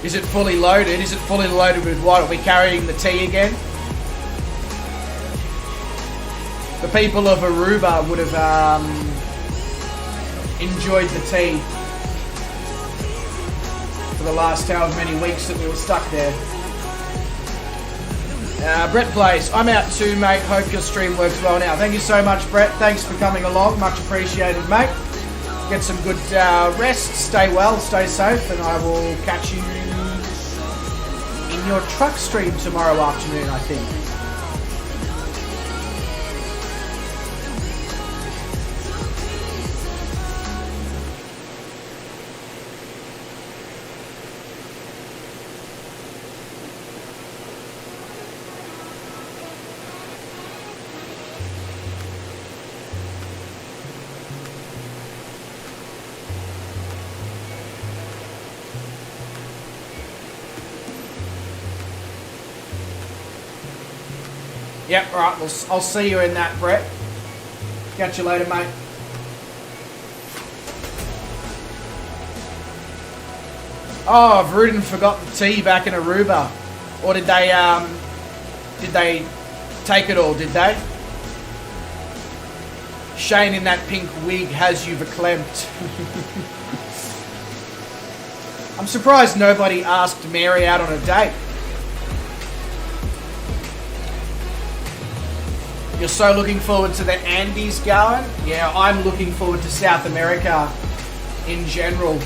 Is it fully loaded? Is it fully loaded with what? Are we carrying the tea again? The people of Aruba would have enjoyed the tea for the last however many weeks that we were stuck there. Brett plays. I'm out too, mate. Hope your stream works well now. Thank you so much, Brett. Thanks for coming along. Much appreciated, mate. Get some good rest. Stay well. Stay safe. And I will catch you in your truck stream tomorrow afternoon, I think. Yep, alright, I'll see you in that, Brett. Catch you later, mate. Oh, Vruden forgot the tea back in Aruba. Or did they take it all, did they? Shane in that pink wig has you verklempt. I'm surprised nobody asked Mary out on a date. You're so looking forward to the Andes going? Yeah, I'm looking forward to South America in general.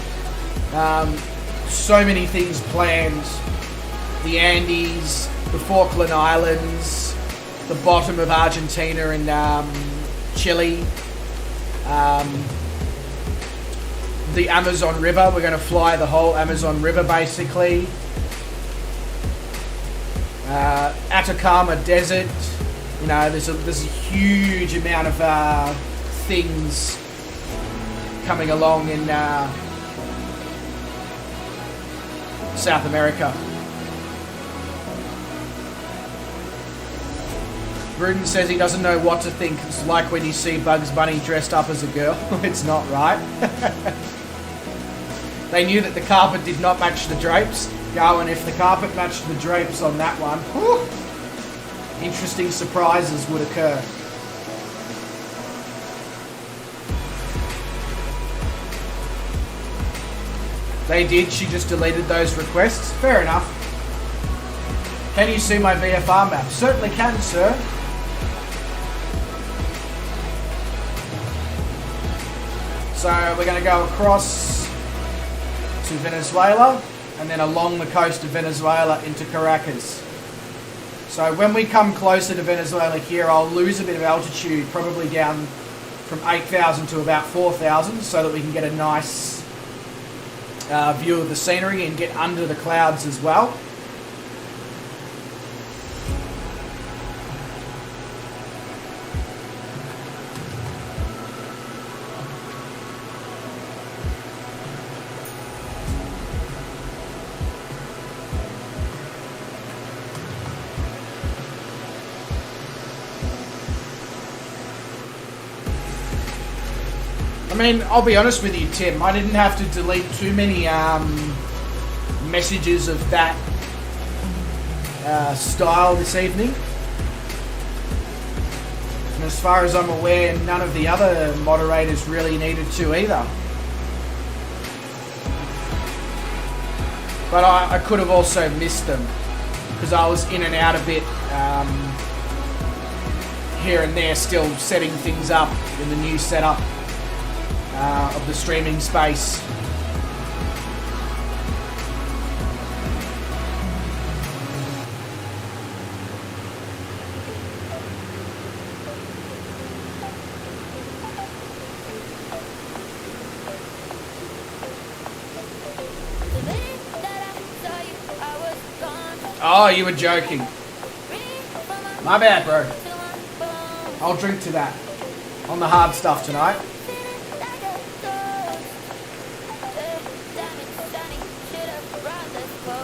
So many things planned. The Andes, the Falkland Islands, the bottom of Argentina and Chile. The Amazon River. We're going to fly the whole Amazon River basically. Atacama Desert. You know, there's a huge amount of things coming along in South America. Ruden says he doesn't know what to think. It's like when you see Bugs Bunny dressed up as a girl. It's not right. They knew that the carpet did not match the drapes. Going, if the carpet matched the drapes on that one, whew, interesting surprises would occur. They did, she just deleted those requests. Fair enough. Can you see my VFR map? Certainly can, sir. So we're going to go across to Venezuela and then along the coast of Venezuela into Caracas. So when we come closer to Venezuela here, I'll lose a bit of altitude, probably down from 8,000 to about 4,000, so that we can get a nice view of the scenery and get under the clouds as well. I mean, I'll be honest with you, Tim. I didn't have to delete too many messages of that style this evening. And as far as I'm aware, none of the other moderators really needed to either. But I could have also missed them because I was in and out a bit here and there, still setting things up in the new setup of the streaming space. Oh, you were joking. My bad, bro. I'll drink to that on the hard stuff tonight.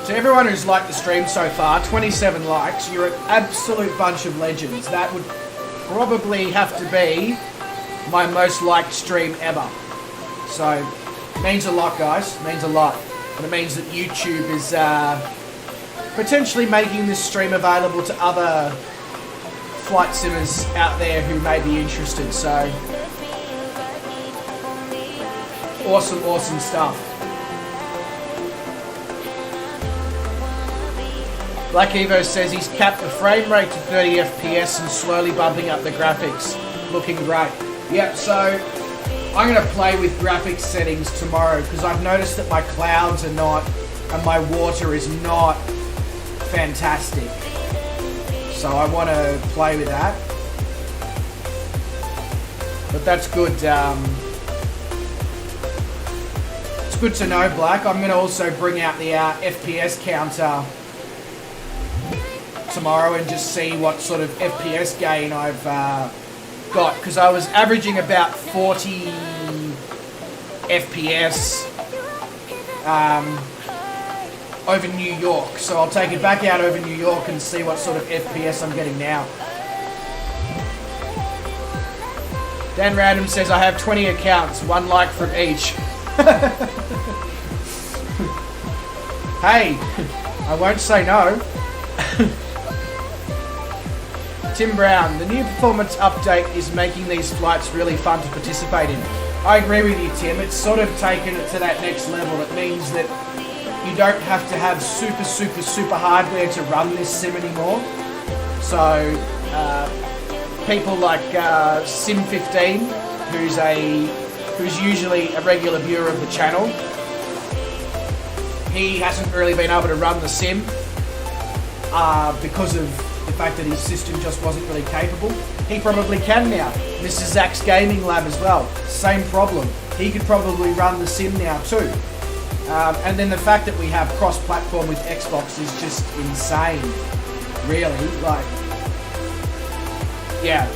To everyone who's liked the stream so far, 27 likes, you're an absolute bunch of legends. That would probably have to be my most liked stream ever. So, means a lot, guys. Means a lot. And it means that YouTube is potentially making this stream available to other flight simmers out there who may be interested. So, awesome, awesome stuff. Black Evo says he's capped the frame rate to 30 FPS and slowly bumping up the graphics. Looking great. Yep, so I'm going to play with graphics settings tomorrow because I've noticed that my clouds are not, and my water is not fantastic. So I want to play with that. But that's good. It's good to know, Black. I'm going to also bring out the FPS counter tomorrow and just see what sort of FPS gain I've got, because I was averaging about 40 FPS over New York, so I'll take it back out over New York and see what sort of FPS I'm getting now. Dan Random says I have 20 accounts, 1 like from each. Hey, I won't say no. Tim Brown, the new performance update is making these flights really fun to participate in. I agree with you, Tim. It's sort of taken it to that next level. It means that you don't have to have super hardware to run this sim anymore. So people like Sim15, who's usually a regular viewer of the channel, he hasn't really been able to run the sim because of the fact that his system just wasn't really capable. He probably can now. This is Zach's gaming lab as well. Same problem. He could probably run the sim now too. And then the fact that we have cross-platform with Xbox is just insane. Really, like, yeah.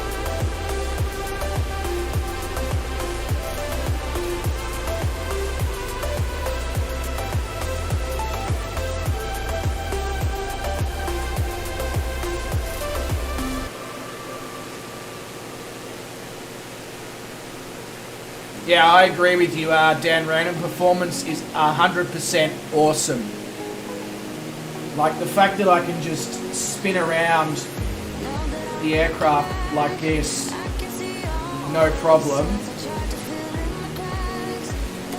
Yeah, I agree with you, Dan Random. Performance is 100% awesome. Like, the fact that I can just spin around the aircraft like this, no problem.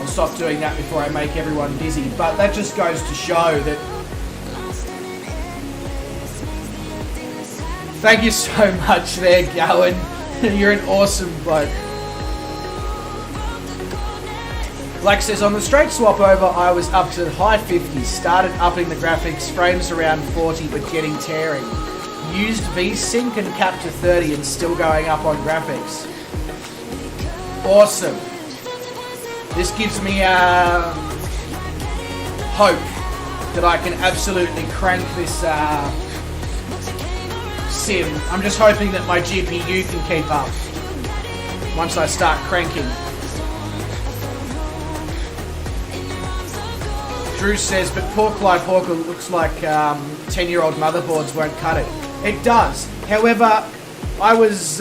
I'll stop doing that before I make everyone dizzy. But that just goes to show that... Thank you so much there, Gowan. You're an awesome bloke. Black says, on the straight swap over, I was up to high 50s, started upping the graphics, frames around 40 but getting tearing. Used V-Sync and capped to 30 and still going up on graphics. Awesome. This gives me hope that I can absolutely crank this sim. I'm just hoping that my GPU can keep up once I start cranking. Drew says, but Pork Clive Hawker looks like 10-year-old motherboards won't cut it. It does. However, I was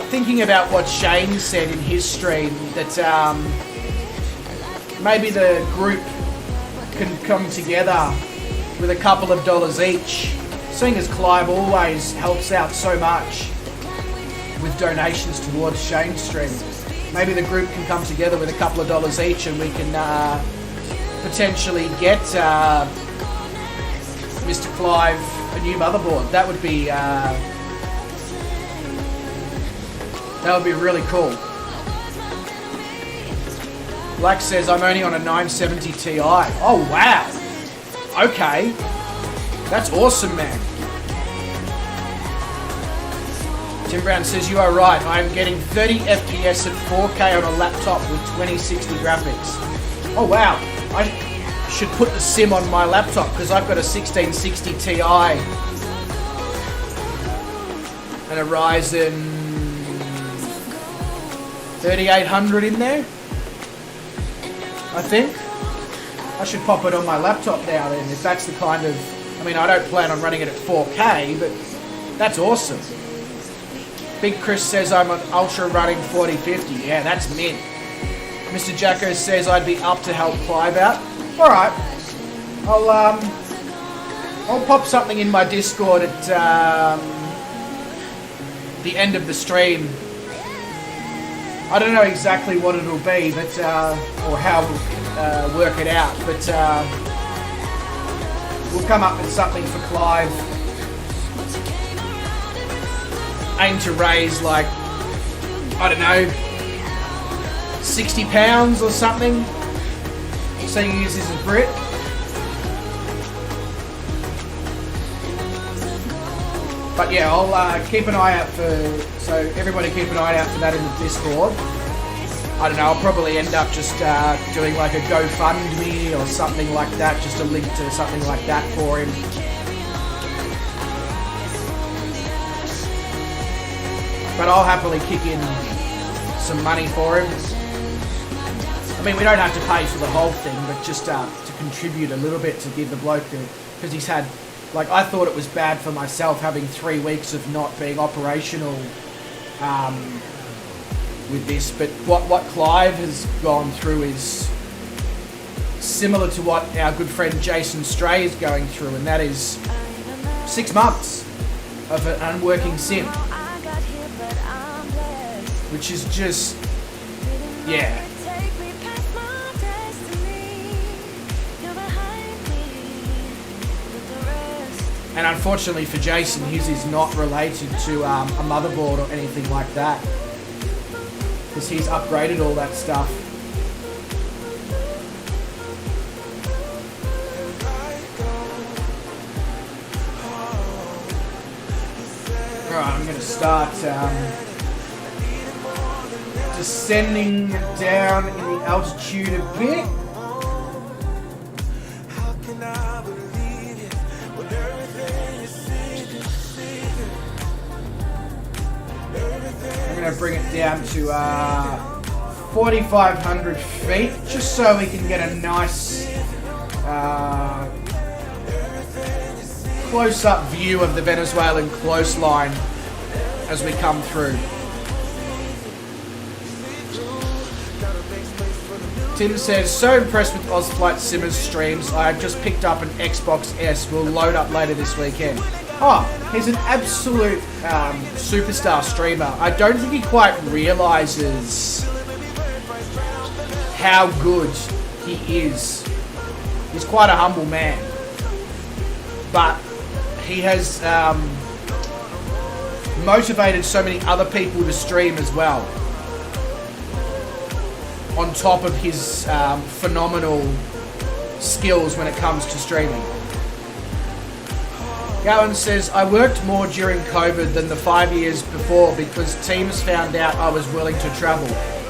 thinking about what Shane said in his stream, that maybe the group can come together with a couple of dollars each, seeing as Clive always helps out so much with donations towards Shane's stream. Maybe the group can come together with a couple of dollars each and we can potentially get Mr. Clive a new motherboard. That would be really cool. Black says, I'm only on a 970 Ti. Oh, wow. Okay. That's awesome, man. Tim Brown says, you are right. I'm getting 30 FPS at 4K on a laptop with 2060 graphics. Oh, wow. I should put the sim on my laptop because I've got a 1660 Ti and a Ryzen 3800 in there, I think. I should pop it on my laptop now then, if that's the kind of... I mean, I don't plan on running it at 4K, but that's awesome. Big Chris says I'm on Ultra running 4050. Yeah, that's mint. Mr. Jacko says I'd be up to help Clive out. Alright. I'll pop something in my Discord at the end of the stream. I don't know exactly what it'll be, but or how we'll work it out, but we'll come up with something for Clive. Aim to raise like, I don't know, 60 pounds or something, so he uses a Brit. But yeah, I'll keep an eye out so everybody keep an eye out for that in the Discord. I don't know, I'll probably end up just doing like a GoFundMe or something like that, just a link to something like that for him. But I'll happily kick in some money for him. I mean, we don't have to pay for the whole thing, but just to contribute a little bit to give the bloke, because he's had... Like, I thought it was bad for myself having 3 weeks of not being operational with this, but what Clive has gone through is similar to what our good friend Jason Stray is going through, and that is 6 months of an unworking sim. Which is just, yeah. And unfortunately for Jason, his is not related to a motherboard or anything like that, because he's upgraded all that stuff. Alright, I'm going to start descending down in the altitude a bit. I'm going to bring it down to 4,500 feet, just so we can get a nice close-up view of the Venezuelan coastline as we come through. Tim says, so impressed with Ozflight Simmers streams. I have just picked up an Xbox S. Will load up later this weekend. Oh, he's an absolute superstar streamer. I don't think he quite realises how good he is. He's quite a humble man. But he has motivated so many other people to stream as well, on top of his phenomenal skills when it comes to streaming. Gowan says, I worked more during COVID than the 5 years before because teams found out I was willing to travel.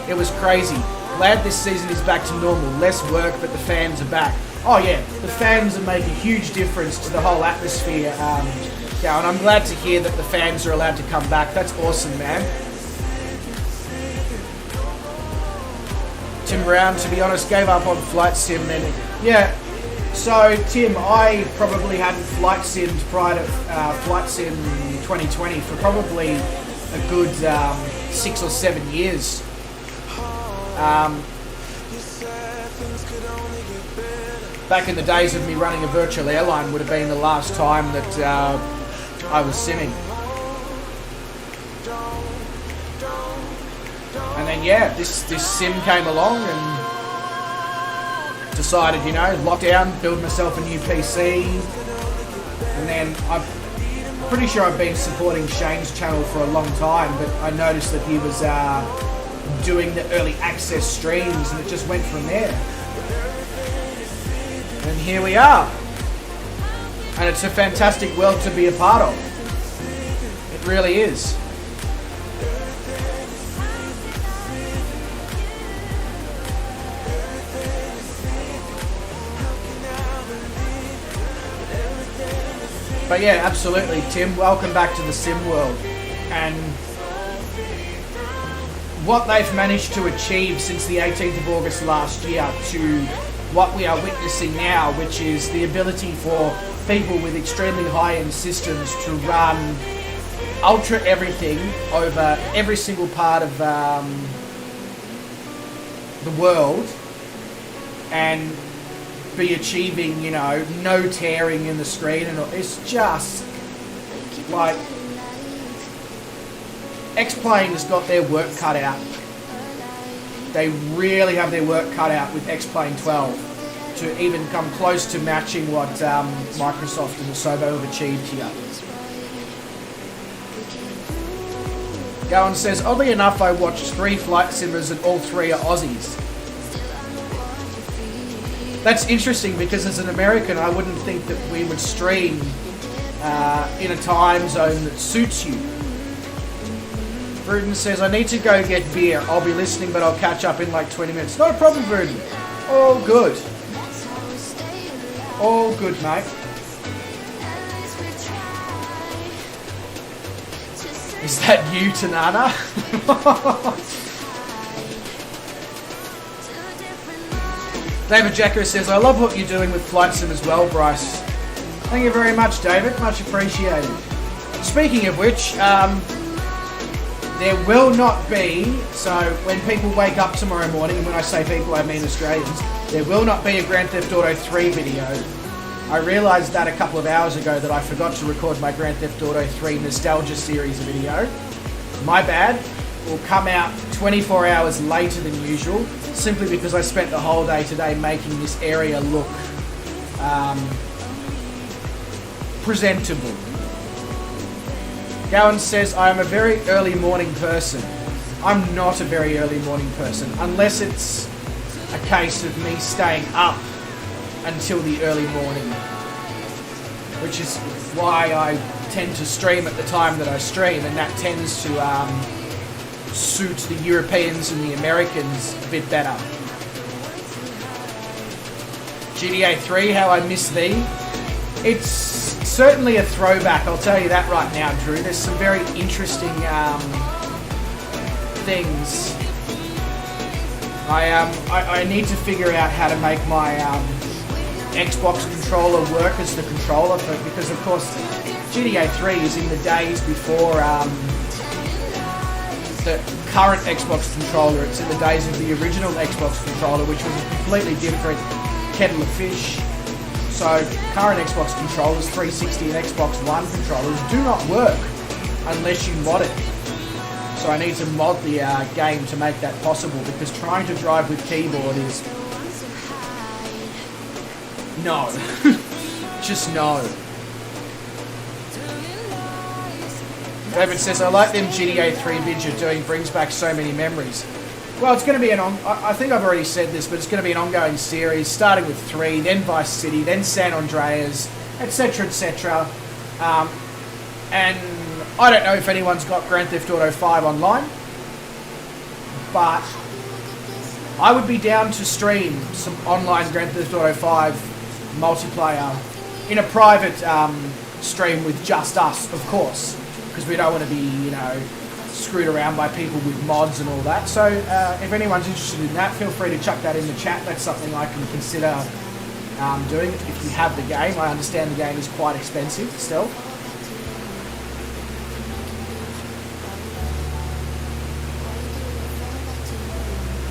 It was crazy. Glad this season is back to normal. Less work, but the fans are back. Oh yeah, the fans make a huge difference to the whole atmosphere, Gowan. I'm glad to hear that the fans are allowed to come back. That's awesome, man. Tim Brown, to be honest, gave up on Flight Sim. And yeah, so Tim, I probably hadn't Flight Simmed prior to Flight Sim 2020 for probably a good 6 or 7 years. Back in the days of me running a virtual airline would have been the last time that I was simming. And then yeah, this sim came along and decided, you know, lockdown, build myself a new PC. And then I'm pretty sure I've been supporting Shane's channel for a long time, but I noticed that he was doing the early access streams, and it just went from there. And here we are. And it's a fantastic world to be a part of. It really is. But yeah, absolutely, Tim. Welcome back to the sim world. And what they've managed to achieve since the 18th of August last year to what we are witnessing now, which is the ability for people with extremely high-end systems to run ultra everything over every single part of the world and be achieving, you know, no tearing in the screen, and it's just like X-Plane has got their work cut out. They really have their work cut out with X-Plane 12 to even come close to matching what Microsoft and Asobo have achieved here. Gowan says, oddly enough, I watched 3 flight simmers and all 3 are Aussies. That's interesting because as an American, I wouldn't think that we would stream in a time zone that suits you. Vruden says, I need to go get beer. I'll be listening, but I'll catch up in like 20 minutes. Not a problem, Vruden. All good. All good, mate. Is that you, Tanana? David Jacker says, I love what you're doing with Flight Sim as well, Bryce. Thank you very much, David. Much appreciated. Speaking of which, there will not be, so when people wake up tomorrow morning, and when I say people, I mean Australians, there will not be a Grand Theft Auto 3 video. I realised that a couple of hours ago that I forgot to record my Grand Theft Auto 3 Nostalgia Series video. My bad. It will come out 24 hours later than usual, simply because I spent the whole day today making this area look presentable. Gowan says, I am a very early morning person. I'm not a very early morning person, unless it's a case of me staying up until the early morning, which is why I tend to stream at the time that I stream, and that tends to suit the Europeans and the Americans a bit better. GTA 3, how I miss thee. It's certainly a throwback, I'll tell you that right now, Drew. There's some very interesting things. I need to figure out how to make my Xbox controller work as the controller for it, because of course GTA 3 is in the days before the current Xbox controller. It's in the days of the original Xbox controller, which was a completely different kettle of fish. So current Xbox controllers, 360 and Xbox One controllers, do not work unless you mod it. So I need to mod the game to make that possible, because trying to drive with keyboard is... no. Just no. David says, I like them GTA 3 vids you're doing, brings back so many memories. Well, it's going to be I think I've already said this, but it's going to be an ongoing series, starting with 3, then Vice City, then San Andreas, etc., etc. And I don't know if anyone's got Grand Theft Auto 5 online, but I would be down to stream some online Grand Theft Auto 5 multiplayer in a private stream with just us, of course, because we don't want to be, you know, screwed around by people with mods and all that. So if anyone's interested in that, feel free to chuck that in the chat. That's something I can consider doing if you have the game. I understand the game is quite expensive still.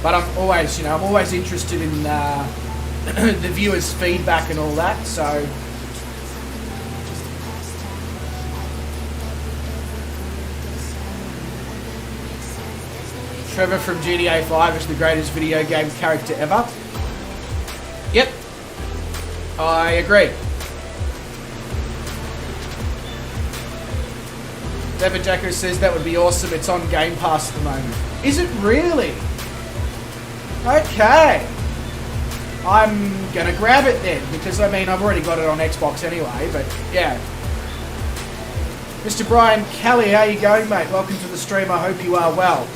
But I'm always, you know, I'm always interested in the viewers' feedback and all that. So. Trevor from GTA 5 is the greatest video game character ever. Yep, I agree. David Jacko says that would be awesome. It's on Game Pass at the moment. Is it really? Okay. I'm gonna grab it then, because I mean I've already got it on Xbox anyway, but yeah. Mr. Brian Kelly, how you going, mate? Welcome to the stream. I hope you are well.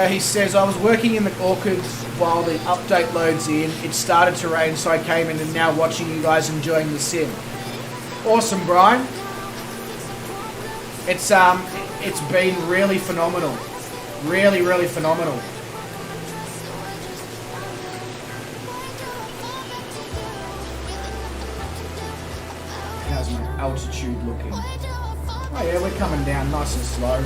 He says, I was working in the orchards while the update loads in. It started to rain, so I came in and now watching you guys enjoying the sim. Awesome, Brian. It's been really phenomenal. Really, really phenomenal. How's my altitude looking? Oh yeah, we're coming down nice and slow.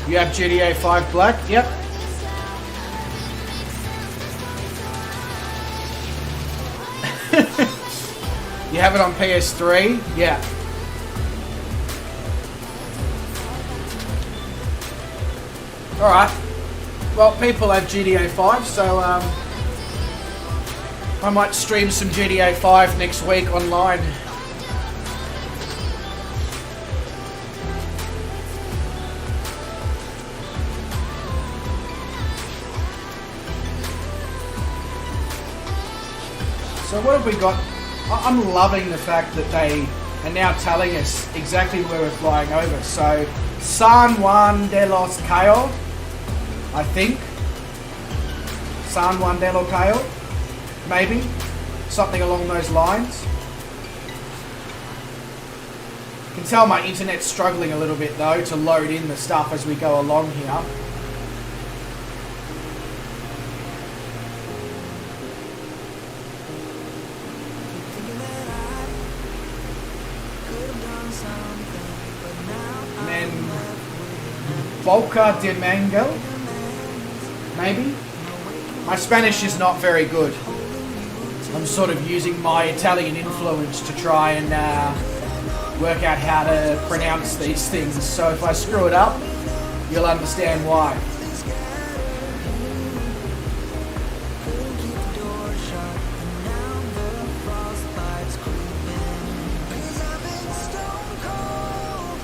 You have GTA 5 Black? Yep. You have it on PS3? Yeah. Alright. Well, people have GTA 5, so I might stream some GTA 5 next week online. So what have we got? I'm loving the fact that they are now telling us exactly where we're flying over. So San Juan de los Cayos, I think. San Juan de los Cayos, maybe. Something along those lines. You can tell my internet's struggling a little bit though to load in the stuff as we go along here. Boca de Mango, maybe? My Spanish is not very good. I'm sort of using my Italian influence to try and work out how to pronounce these things. So if I screw it up, you'll understand why.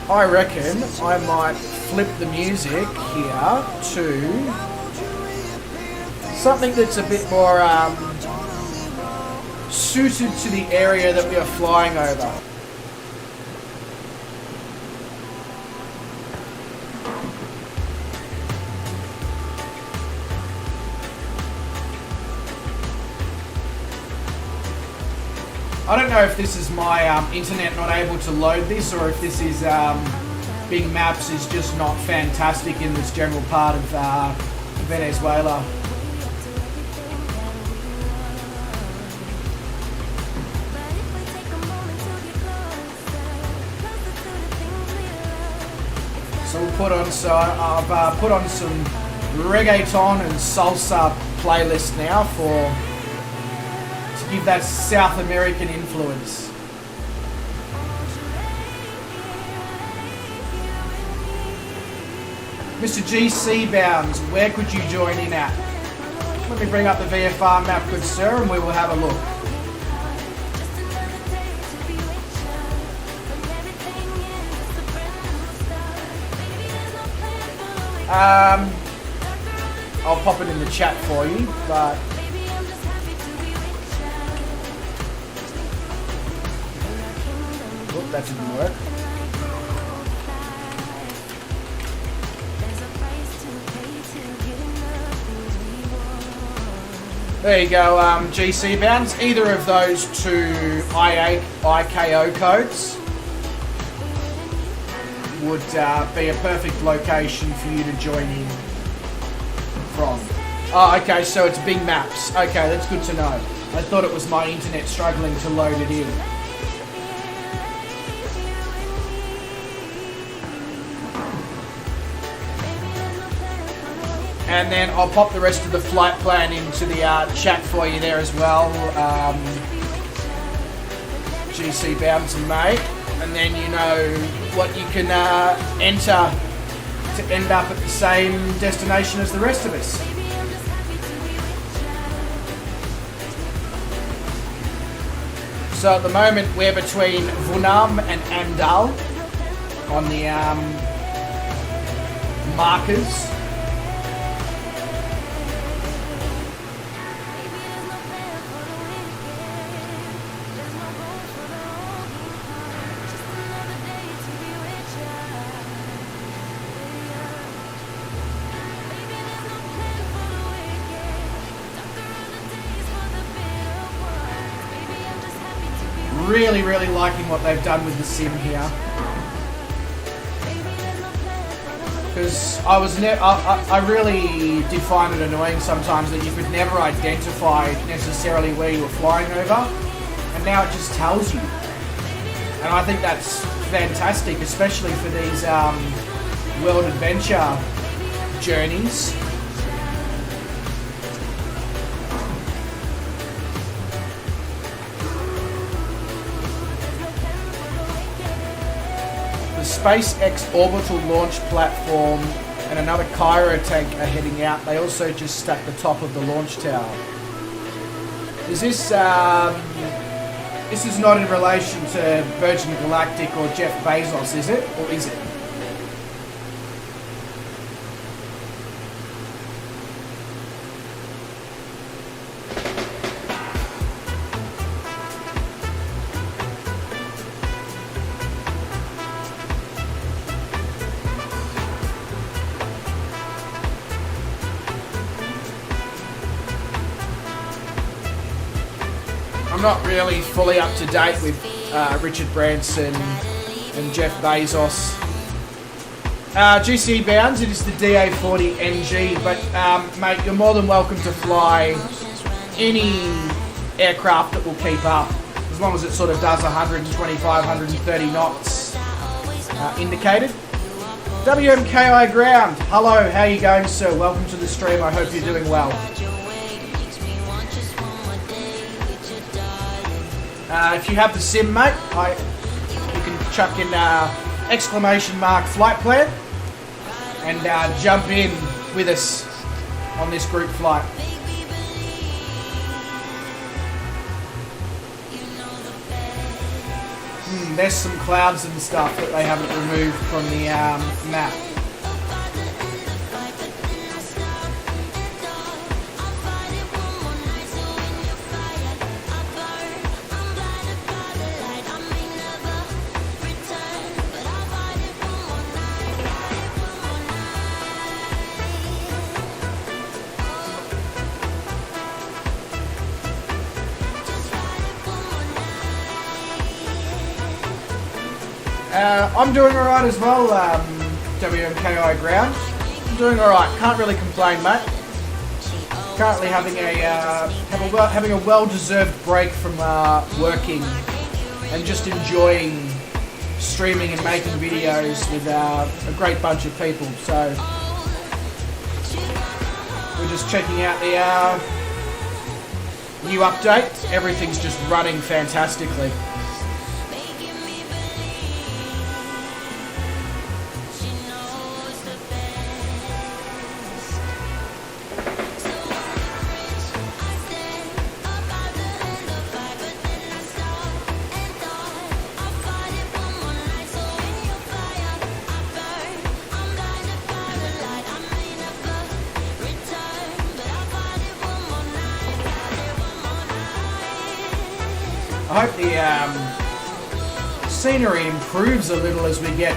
I reckon I might flip the music here to something that's a bit more suited to the area that we are flying over. I don't know if this is my internet not able to load this, or if this is Bing Maps is just not fantastic in this general part of Venezuela. So we'll put on, I've put on some reggaeton and salsa playlist now to give that South American influence. Mr. GC Bounds, where could you join in at? Let me bring up the VFR map, good sir, and we will have a look. I'll pop it in the chat for you, but oh, that didn't work. There you go, GC Bounds. Either of those two IKO codes would be a perfect location for you to join in from. Oh, okay, so it's Bing Maps. Okay, that's good to know. I thought it was my internet struggling to load it in. And then I'll pop the rest of the flight plan into the chat for you there as well. GC Bounds and mate. And then you know what you can enter to end up at the same destination as the rest of us. So at the moment we're between VUNUM and ANDAL on the markers. Really liking what they've done with the sim here, because I really did find it annoying sometimes that you could never identify necessarily where you were flying over, and now it just tells you, and I think that's fantastic, especially for these world adventure journeys. SpaceX orbital launch platform and another Cairo tank are heading out. They also just stacked the top of the launch tower. Is this this is not in relation to Virgin Galactic or Jeff Bezos, is it? Or is it? I'm not really fully up to date with Richard Branson and Jeff Bezos. GC Bounds, it is the DA40NG, but mate, you're more than welcome to fly any aircraft that will keep up, as long as it sort of does 125, 130 knots indicated. WMKI Ground, hello, how are you going, sir? Welcome to the stream, I hope you're doing well. If you have the sim, mate, you can chuck in exclamation mark flight plan and jump in with us on this group flight. There's some clouds and stuff that they haven't removed from the map. I'm doing alright as well, WMKI Ground. I'm doing alright, can't really complain, mate. Currently having a well-deserved break from working and just enjoying streaming and making videos with a great bunch of people. So we're just checking out the new update. Everything's just running fantastically. I hope the scenery improves a little as we get...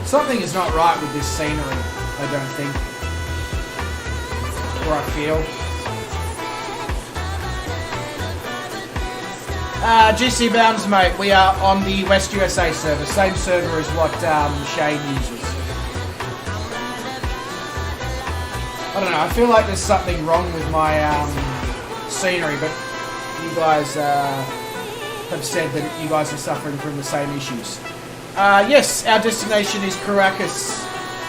Something is not right with this scenery, I don't think. Or I feel. GC Bounds, mate, we are on the West USA server. Same server as what Shane uses. I don't know, I feel like there's something wrong with my scenery, but you guys have said that you guys are suffering from the same issues. Yes, our destination is Caracas,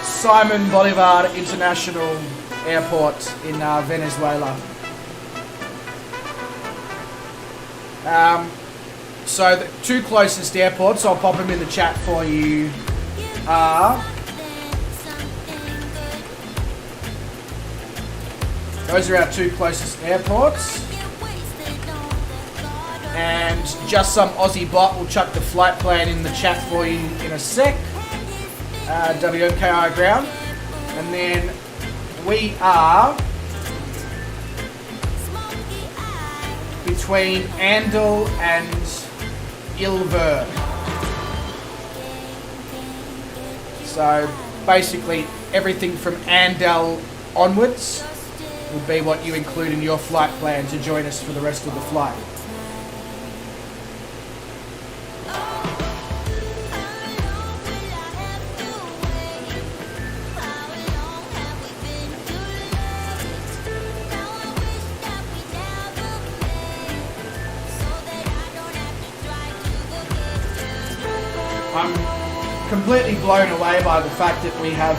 Simon Bolivar International Airport in Venezuela. So the two closest airports, I'll pop them in the chat for you, are... Those are our two closest airports. And just some Aussie bot will chuck the flight plan in the chat for you in a sec. WMKI ground. And then we are between ANDAL and ILVER. So basically everything from ANDAL onwards would be what you include in your flight plan to join us for the rest of the flight. I'm completely blown away by the fact that we have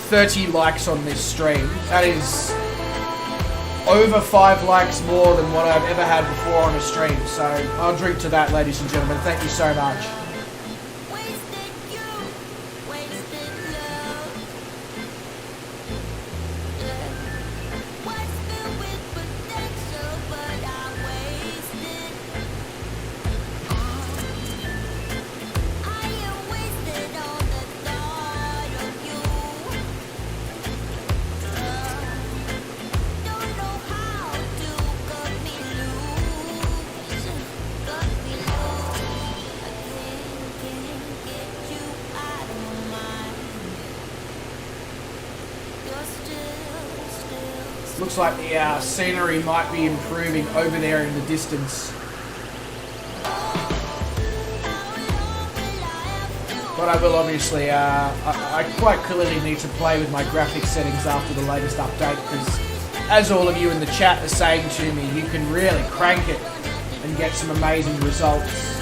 30 likes on this stream. That is over 5 likes more than what I've ever had before on a stream. So I'll drink to that, ladies and gentlemen. Thank you so much. Looks like the scenery might be improving over there in the distance. But I will obviously, I quite clearly need to play with my graphics settings after the latest update, because as all of you in the chat are saying to me, you can really crank it and get some amazing results.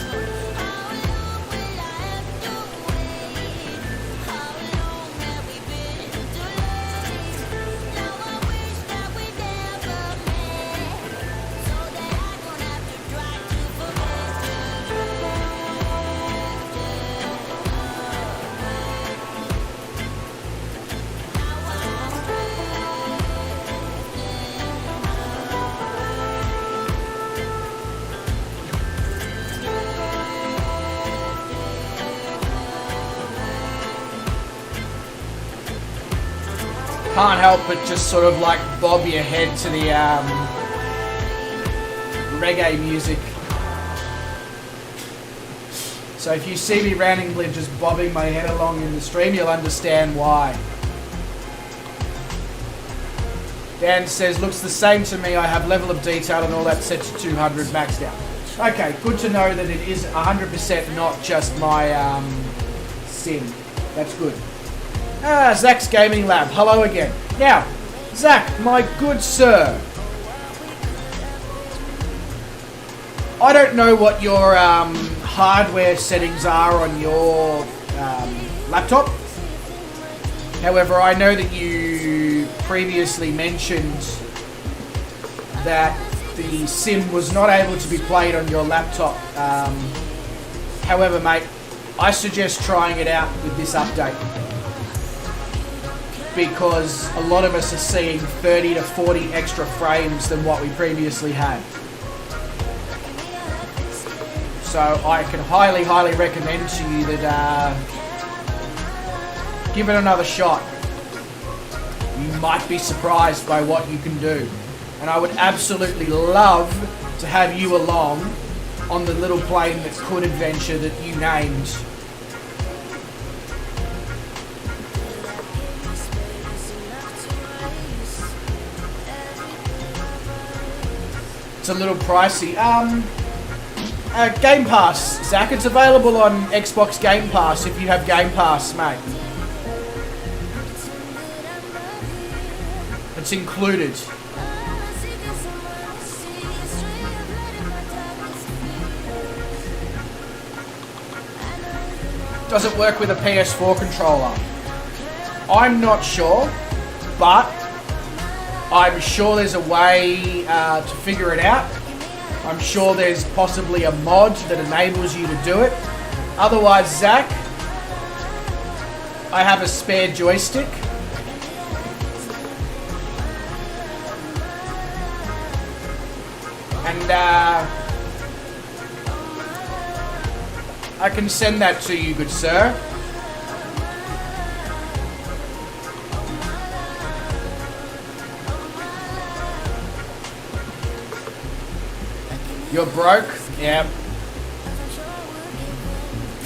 Can't help but just sort of like bob your head to the reggae music. So if you see me randomly just bobbing my head along in the stream, you'll understand why. Dan says, looks the same to me. I have level of detail and all that set to 200 maxed out. Okay, good to know that it is 100% not just my sim. That's good. Zach's Gaming Lab. Hello again. Now, Zach, my good sir. I don't know what your hardware settings are on your laptop. However, I know that you previously mentioned that the sim was not able to be played on your laptop. However, mate, I suggest trying it out with this update, because a lot of us are seeing 30 to 40 extra frames than what we previously had. So I can highly, highly recommend to you that give it another shot. You might be surprised by what you can do. And I would absolutely love to have you along on the little plane that could adventure that you named. It's a little pricey. Game Pass, Zach. It's available on Xbox Game Pass if you have Game Pass, mate. It's included. Does it work with a PS4 controller? I'm not sure, but I'm sure there's a way to figure it out. I'm sure there's possibly a mod that enables you to do it. Otherwise, Zach, I have a spare joystick. And I can send that to you, good sir. You're broke? Yeah.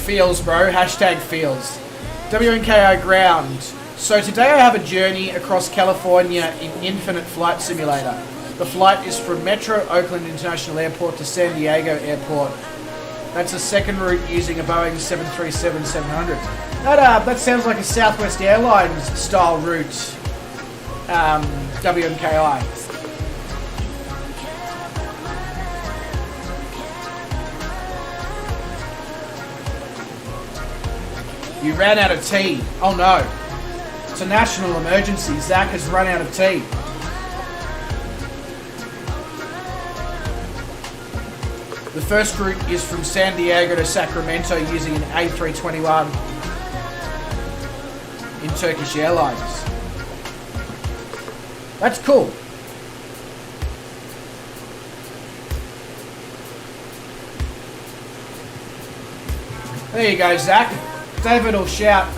Feels, bro. Hashtag feels. WNKI ground. So today I have a journey across California in Infinite Flight Simulator. The flight is from Metro Oakland International Airport to San Diego Airport. That's a second route using a Boeing 737-700. That sounds like a Southwest Airlines style route. WNKI. You ran out of tea. Oh no. It's a national emergency. Zach has run out of tea. The first route is from San Diego to Sacramento using an A321 in Turkish Airlines. That's cool. There you go, Zach. David will shout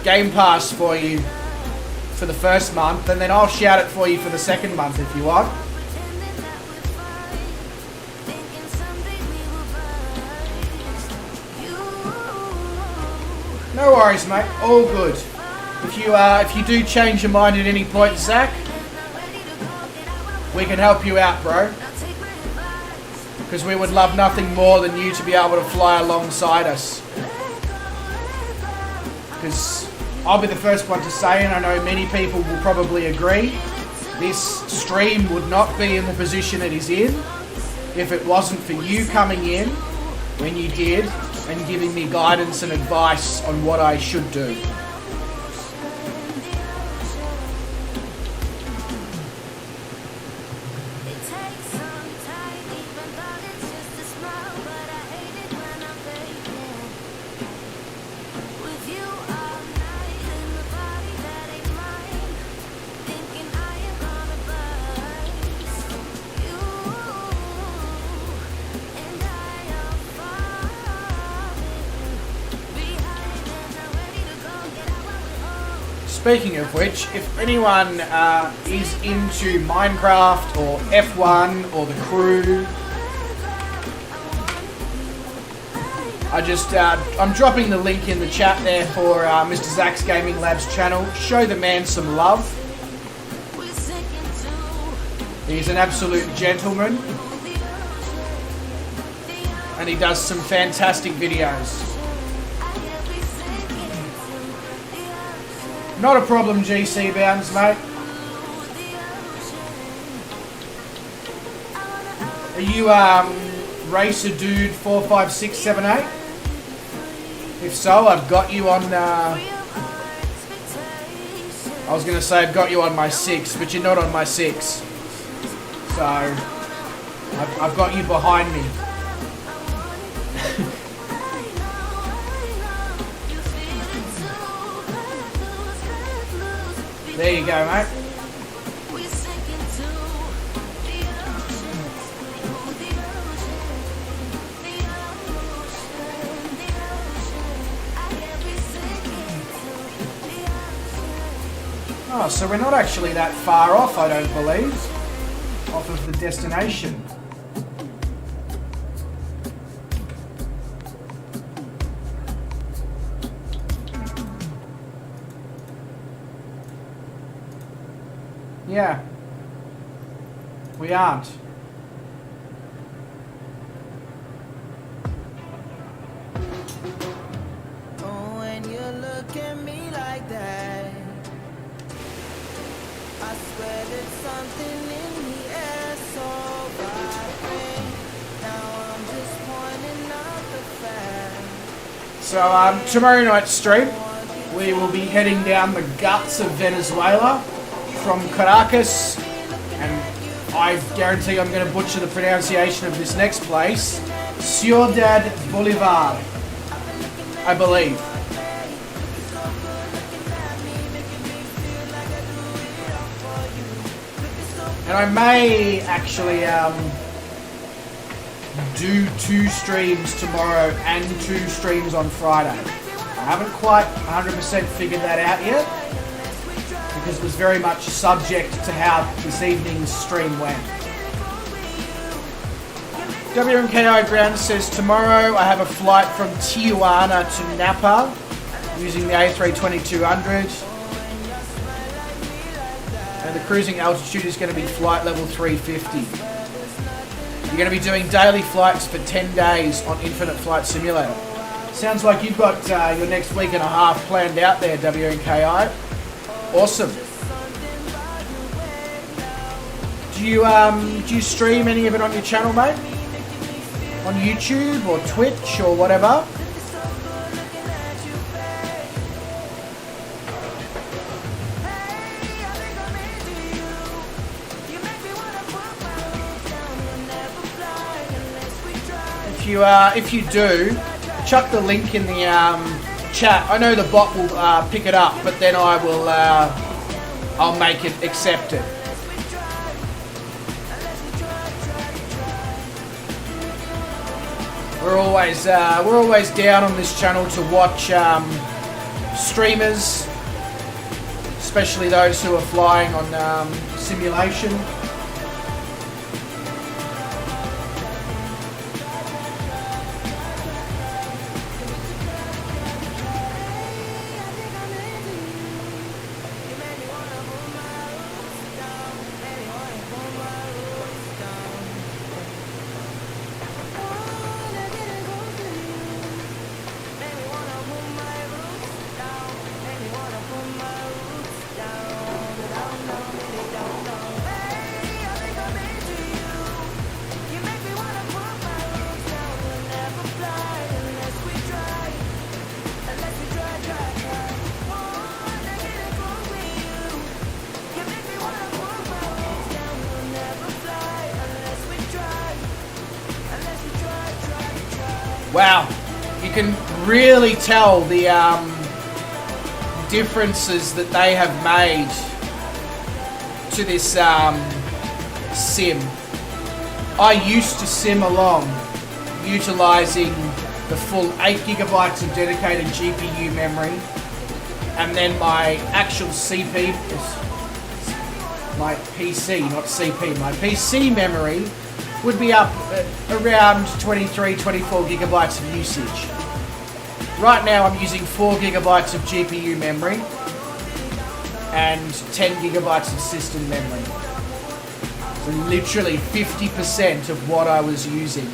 Game Pass for you for the first month, and then I'll shout it for you for the second month if you want. No worries, mate. All good. If you do change your mind at any point, Zach, we can help you out, bro. Because we would love nothing more than you to be able to fly alongside us. Because I'll be the first one to say, and I know many people will probably agree, this stream would not be in the position it is in if it wasn't for you coming in when you did and giving me guidance and advice on what I should do. Speaking of which, if anyone is into Minecraft or F1 or The Crew, I'm dropping the link in the chat there for Mr. Zach's Gaming Labs channel. Show the man some love. He's an absolute gentleman, and he does some fantastic videos. Not a problem, GC Bounds, mate. Are you Racer Dude 45678? If so, I've got you on. I was going to say I've got you on my 6, but you're not on my 6. So I've got you behind me. There you go, mate. Oh, so we're not actually that far off, I don't believe, off of the destination. Yeah, we aren't. Oh, when you look at me like that, I swear there's something in the air so vibrant. Now I'm just pointing out the fact So tomorrow night's stream, we will be heading down the guts of Venezuela from Caracas, and I guarantee I'm going to butcher the pronunciation of this next place, Ciudad Bolivar, I believe. And I may actually do 2 streams tomorrow and 2 streams on Friday. I haven't quite 100% figured that out yet, because it was very much subject to how this evening's stream went. WMKI Brown says, tomorrow I have a flight from Tijuana to Napa using the A320-200. And the cruising altitude is going to be flight level 350. You're going to be doing daily flights for 10 days on Infinite Flight Simulator. Sounds like you've got your next week and a half planned out there, WNKI. Awesome. Do you stream any of it on your channel, mate? On YouTube or Twitch or whatever? If you do, chuck the link in the chat. I know the bot will pick it up, but then I will I'll make it accepted. We're always down on this channel to watch streamers, especially those who are flying on simulation. Wow, you can really tell the differences that they have made to this sim. I used to sim along utilizing the full 8 gigabytes of dedicated GPU memory, and then my actual CP, my PC, not CP, my PC memory would be up around 23, 24 gigabytes of usage. Right now I'm using 4 gigabytes of GPU memory and 10 gigabytes of system memory. So literally 50% of what I was using,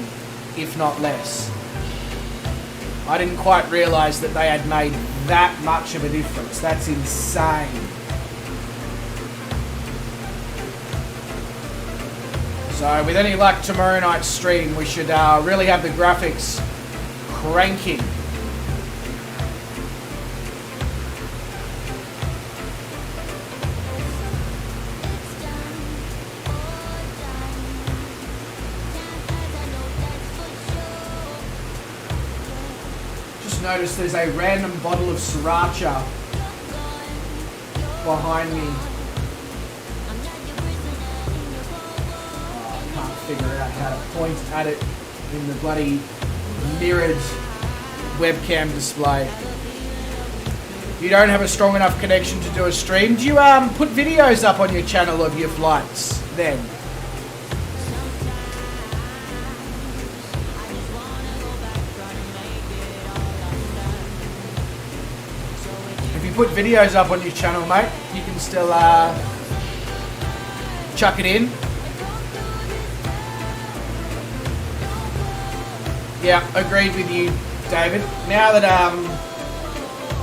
if not less. I didn't quite realize that they had made that much of a difference. That's insane. So with any luck tomorrow night's stream, we should really have the graphics cranking. Just noticed there's a random bottle of sriracha behind me. Figure out how to point at it in the bloody mirrored webcam display. You don't have a strong enough connection to do a stream. Do you put videos up on your channel of your flights then? If you put videos up on your channel, mate, you can still chuck it in. Yeah, agreed with you, David. Now that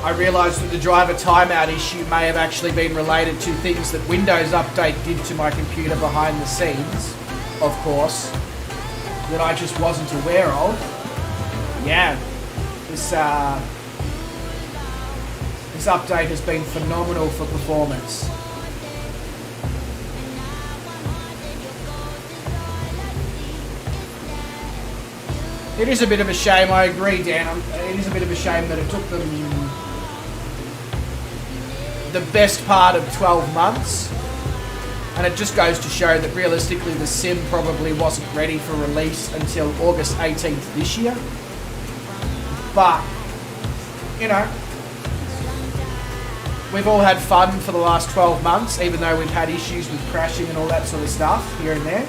I realised that the driver timeout issue may have actually been related to things that Windows Update did to my computer behind the scenes, of course, that I just wasn't aware of. Yeah, the this this update has been phenomenal for performance. It is a bit of a shame, I agree, Dan. It is a bit of a shame that it took them the best part of 12 months. And it just goes to show that realistically the sim probably wasn't ready for release until August 18th this year. But, you know, we've all had fun for the last 12 months, even though we've had issues with crashing and all that sort of stuff here and there.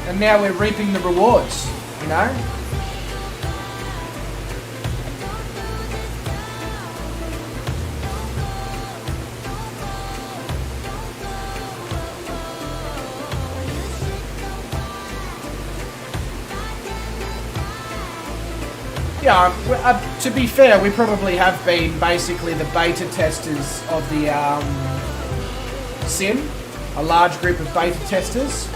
And now we're reaping the rewards, you know? Yeah, to be fair, we probably have been basically the beta testers of the sim, a large group of beta testers.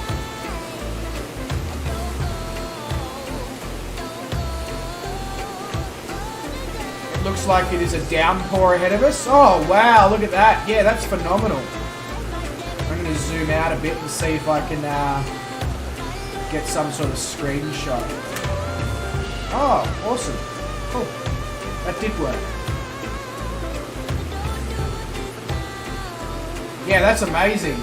Looks like it is a downpour ahead of us. Oh wow, look at that. Yeah, that's phenomenal. I'm going to zoom out a bit and see if I can get some sort of screenshot. Oh, awesome. Cool. That did work. Yeah, that's amazing.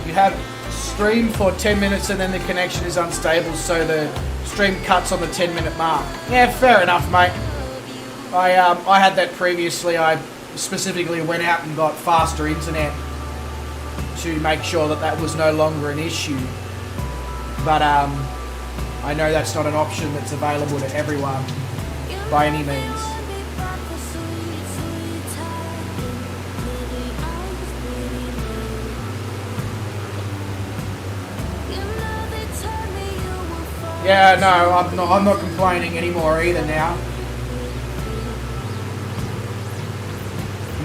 You have stream for 10 minutes and then the connection is unstable, so the stream cuts on the 10-minute mark. Yeah, fair enough, mate. I had that previously. I specifically went out and got faster internet to make sure that that was no longer an issue. But I know that's not an option that's available to everyone by any means. Yeah, no, I'm not complaining anymore either now.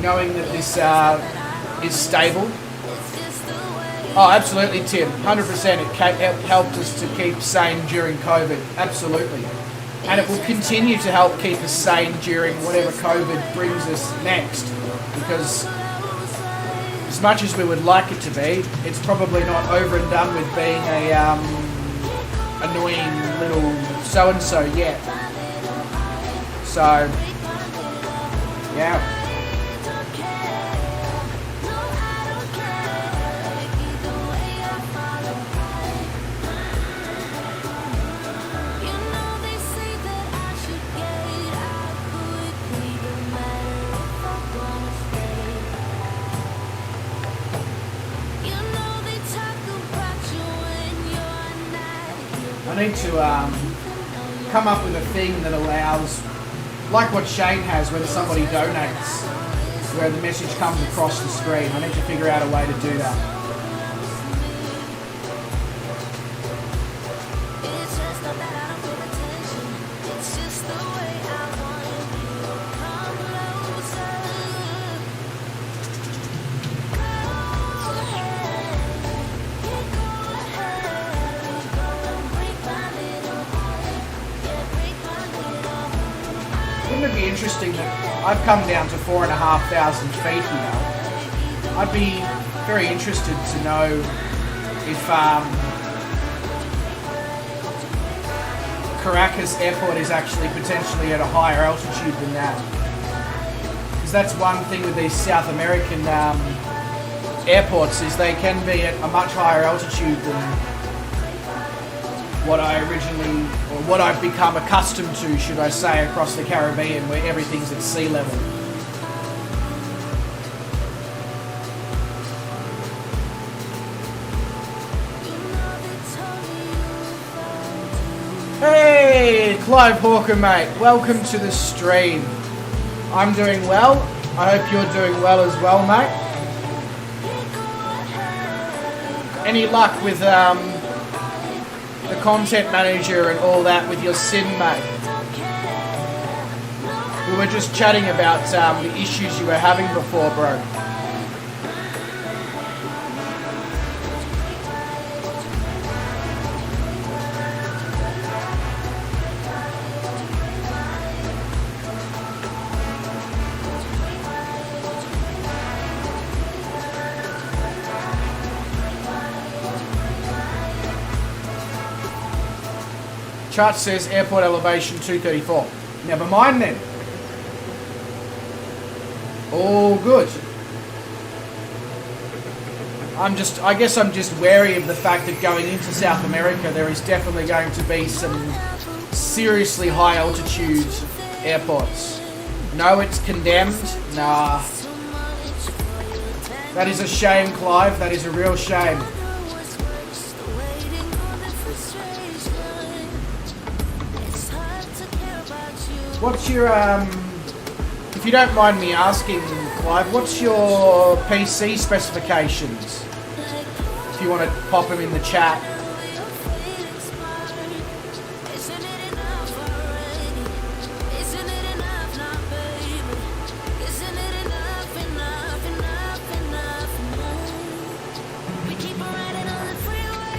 Knowing that this is stable. Oh, absolutely, Tim. 100%. It helped us to keep sane during COVID. Absolutely. And it will continue to help keep us sane during whatever COVID brings us next. Because as much as we would like it to be, it's probably not over and done with being a annoying little so-and-so yet. So, yeah. I need to come up with a thing that allows, like what Shane has when somebody donates, where the message comes across the screen. I need to figure out a way to do that. Wouldn't it be interesting that I've come down to 4,500 feet here? I'd be very interested to know if Caracas airport is actually potentially at a higher altitude than that. Because that's one thing with these South American airports, is they can be at a much higher altitude than what I originally, or what I've become accustomed to, should I say, across the Caribbean, where everything's at sea level. Hey, Clive Hawker, mate. Welcome to the stream. I'm doing well. I hope you're doing well as well, mate. Any luck with the content manager and all that with your sim, mate? We were just chatting about the issues you were having before, bro. chart says airport elevation 234. Never mind then. All good. I guess I'm just wary of the fact that going into South America, there is definitely going to be some seriously high altitude airports. No, it's condemned. Nah. That is a shame, Clive. That is a real shame. What's your, if you don't mind me asking, Clive, what's your PC specifications? If you want to pop them in the chat.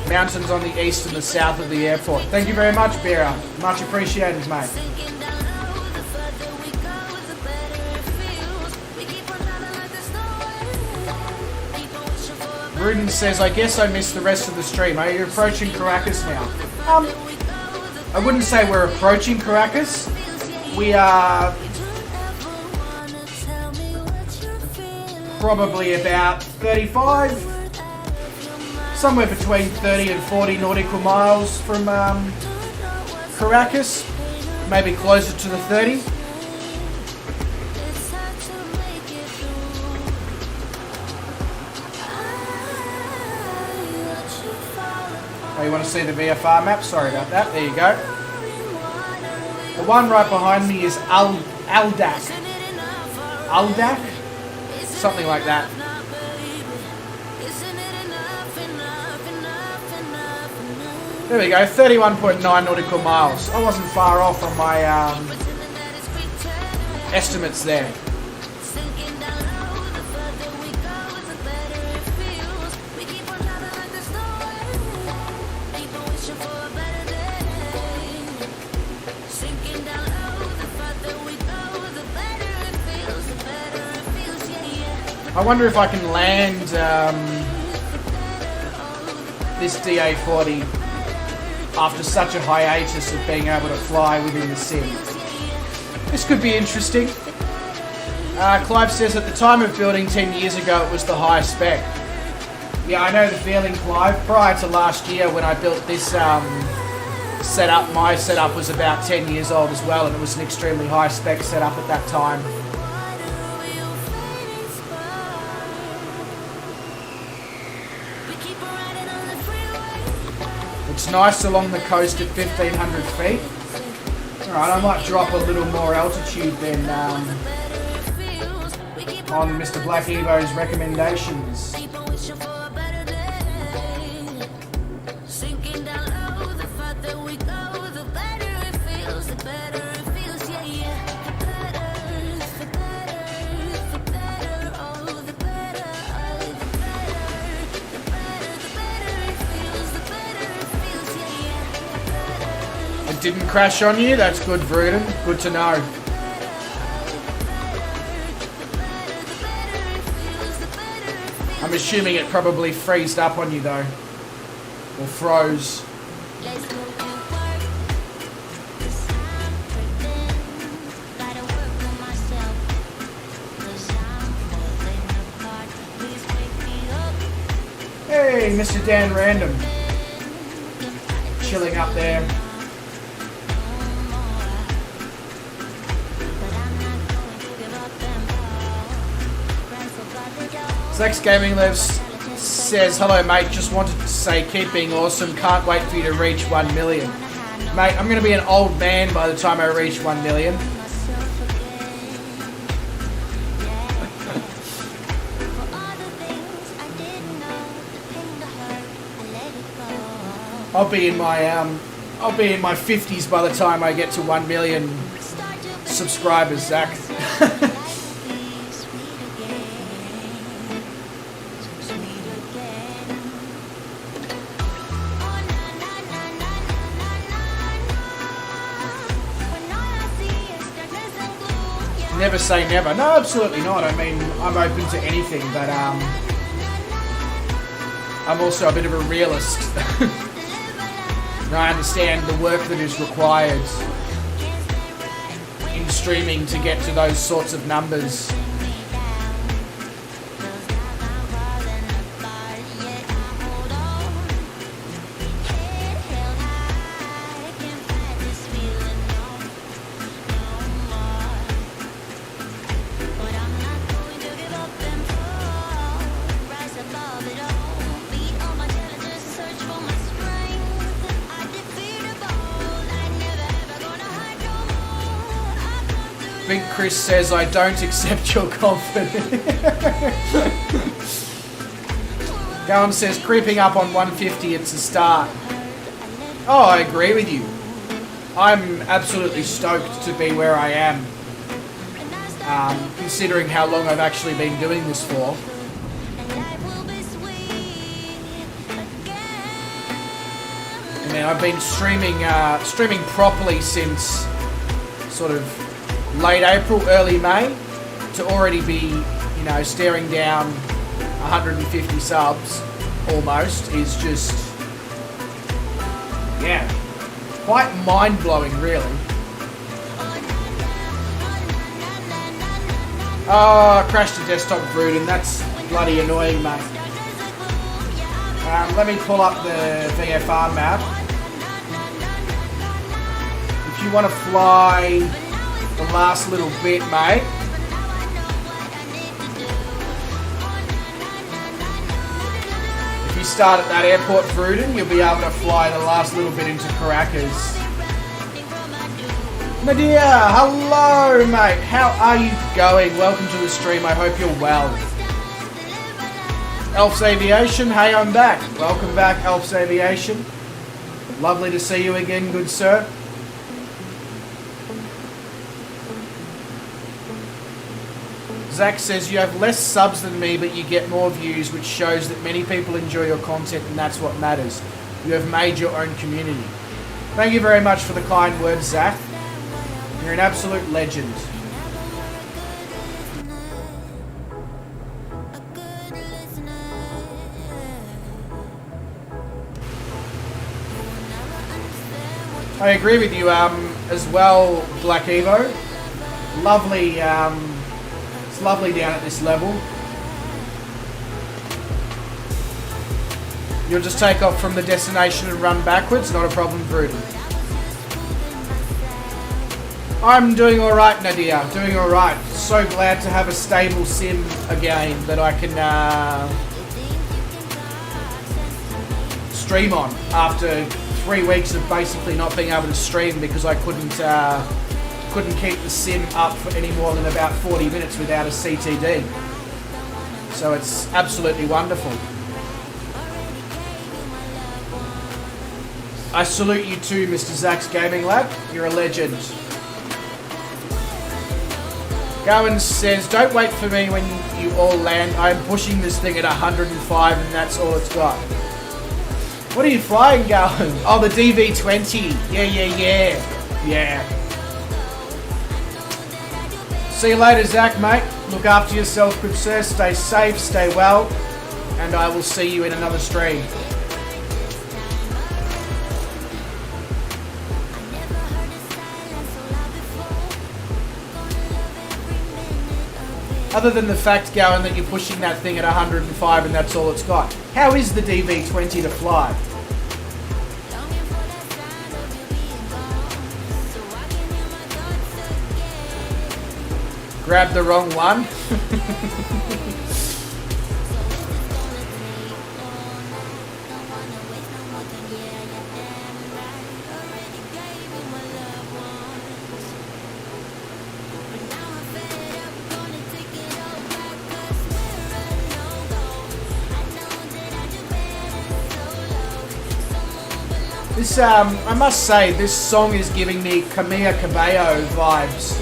Mountains on the east and the south of the airport. Thank you very much, Bearer. Much appreciated, mate. Rudin says, I guess I missed the rest of the stream. Are you approaching Caracas now? I wouldn't say we're approaching Caracas. We are probably about 35, somewhere between 30 and 40 nautical miles from Caracas, maybe closer to the 30. Oh, you want to see the VFR map? Sorry about that. There you go. The one right behind me is ALDAK. ALDAK? Something like that. There we go, 31.9 nautical miles. I wasn't far off on my estimates there. I wonder if I can land this DA40 after such a hiatus of being able to fly within the sim. This could be interesting. Clive says at the time of building 10 years ago it was the high spec. Yeah, I know the feeling, Clive. Prior to last year when I built this setup, my setup was about 10 years old as well, and it was an extremely high spec setup at that time. It's nice along the coast at 1,500 feet. Alright, I might drop a little more altitude than on Mr. Black Evo's recommendations. Didn't crash on you? That's good, Vruden. Good to know. I'm assuming it probably freezed up on you though. Or froze. Hey, Mr. Dan Random. Chilling up there. Zex Gaming Lives says, hello mate, just wanted to say keep being awesome, can't wait for you to reach 1 million. Mate, I'm going to be an old man by the time I reach 1 million. I'll be in my 50s by the time I get to 1 million subscribers, Zach. Never say never. No, absolutely not. I mean, I'm open to anything, but I'm also a bit of a realist. And I understand the work that is required in streaming to get to those sorts of numbers. Big Chris says, I don't accept your confidence. Gowan says, creeping up on 150, it's a start. Oh, I agree with you. I'm absolutely stoked to be where I am, considering how long I've actually been doing this for. And then I've been streaming properly since sort of late April, early May, to already be, you know, staring down 150 subs almost is just, yeah, quite mind-blowing, really. Oh, I crashed the desktop VUNUM. That's bloody annoying, mate. Let me pull up the VFR map. If you want to fly the last little bit, mate. If you start at that airport, VUNUM, you'll be able to fly the last little bit into Caracas. Nadia, hello, mate. How are you going? Welcome to the stream. I hope you're well. Elf's Aviation, hey, I'm back. Welcome back, Elf's Aviation. Lovely to see you again, good sir. Zach says, you have less subs than me, but you get more views, which shows that many people enjoy your content, and that's what matters. You have made your own community. Thank you very much for the kind words, Zach. You're an absolute legend. I agree with you as well, Black Evo. Lovely, it's lovely down at this level. You'll just take off from the destination and run backwards, not a problem, VUNUM. I'm doing alright, Nadia, doing alright. So glad to have a stable sim again that I can stream on after 3 weeks of basically not being able to stream because I couldn't keep the sim up for any more than about 40 minutes without a CTD. So it's absolutely wonderful. I salute you too, Mr. Zach's Gaming Lab. You're a legend. Gowan says, don't wait for me when you all land. I'm pushing this thing at 105 and that's all it's got. What are you flying, Gowan? Oh, the DV20. Yeah. See you later, Zach, mate. Look after yourself, good sir. Stay safe, stay well. And I will see you in another stream. Other than the fact, Gowan, that you're pushing that thing at 105 and that's all it's got. How is the DV20 to fly? Grab the wrong one. This, I must say, this song is giving me Camilla Cabello vibes.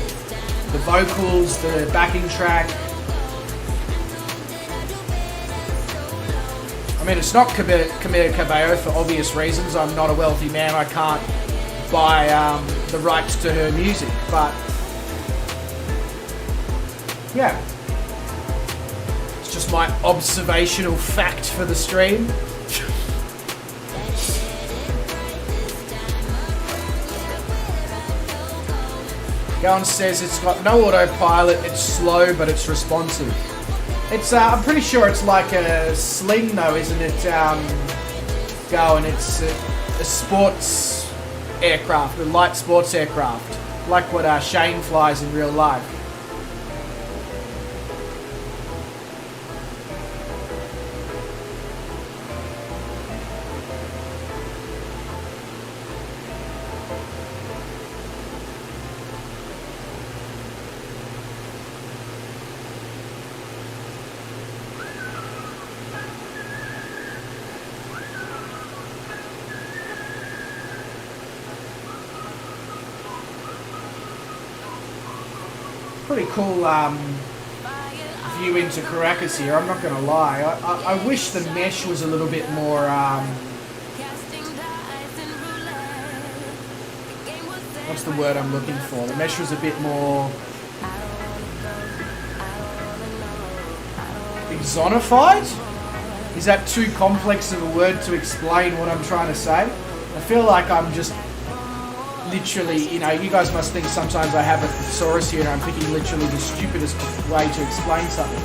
The vocals, the backing track. I mean, it's not Camilla Cabello for obvious reasons. I'm not a wealthy man. I can't buy the rights to her music. But, yeah. It's just my observational fact for the stream. Gowan says it's got no autopilot, it's slow, but it's responsive. It's, I'm pretty sure it's like a Sling though, isn't it, Gowan? It's a sports aircraft, a light sports aircraft, like what Shane flies in real life. Pretty cool view into Caracas here, I'm not going to lie. I wish the mesh was a little bit more... what's the word I'm looking for? The mesh was a bit more... exonified? Is that too complex of a word to explain what I'm trying to say? I feel like I'm just... literally, you know, you guys must think sometimes I have a thesaurus here and I'm picking literally the stupidest way to explain something.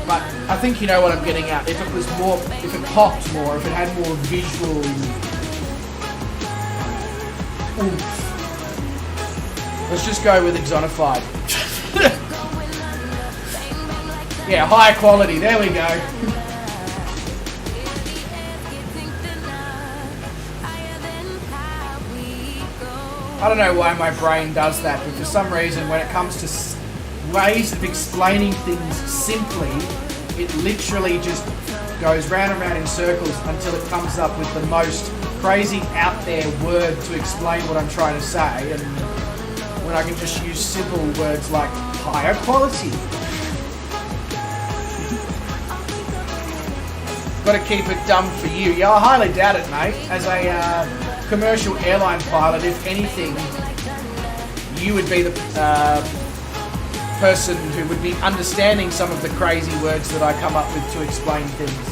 But I think you know what I'm getting at. If it was more, if it popped more, if it had more visual oomph. Let's just go with exonified. Yeah, higher quality, there we go. I don't know why my brain does that, but for some reason when it comes to ways of explaining things simply, it literally just goes round and round in circles until it comes up with the most crazy out there word to explain what I'm trying to say, and when I can just use simple words like higher quality. Got to keep it dumb for you. Yeah, I highly doubt it, mate. As a commercial airline pilot, if anything, you would be the person who would be understanding some of the crazy words that I come up with to explain things.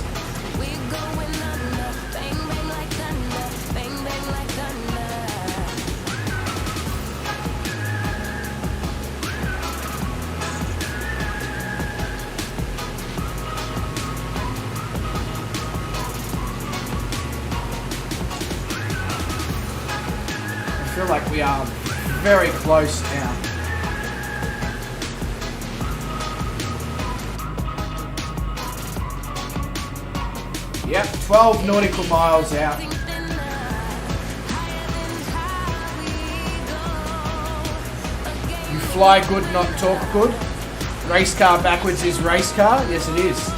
I feel like we are very close now. Yep, 12 nautical miles out. You fly good, not talk good. Race car backwards is race car. Yes, it is.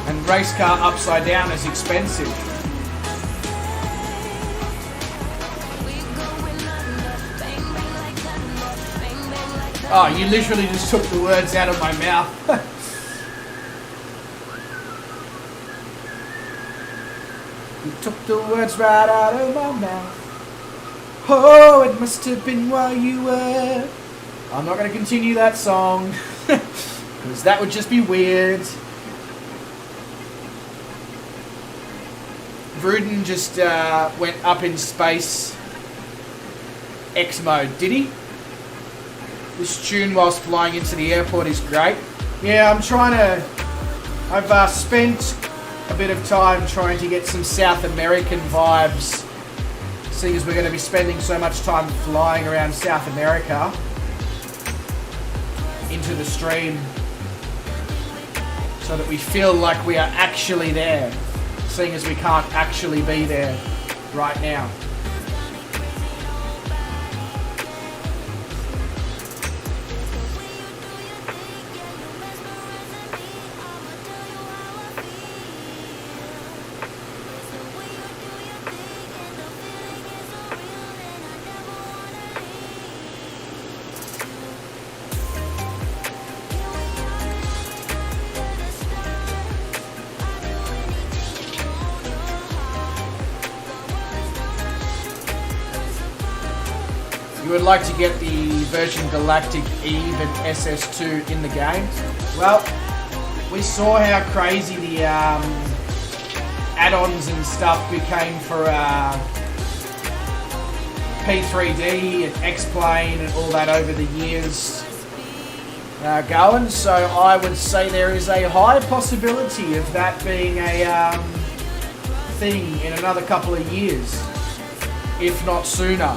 And race car upside down is expensive. Oh, you literally just took the words out of my mouth. You took the words right out of my mouth. Oh, it must have been while you were... I'm not going to continue that song, because that would just be weird. Vruden just went up in space X mode, did he? This tune whilst flying into the airport is great. Yeah, I'm trying to... I've spent a bit of time trying to get some South American vibes, seeing as we're going to be spending so much time flying around South America into the stream, so that we feel like we are actually there, seeing as we can't actually be there right now. You would like to get the version Galactic Eve and SS2 in the game? Well, we saw how crazy the add-ons and stuff became for P3D and X-Plane and all that over the years going. So I would say there is a high possibility of that being a thing in another couple of years, if not sooner.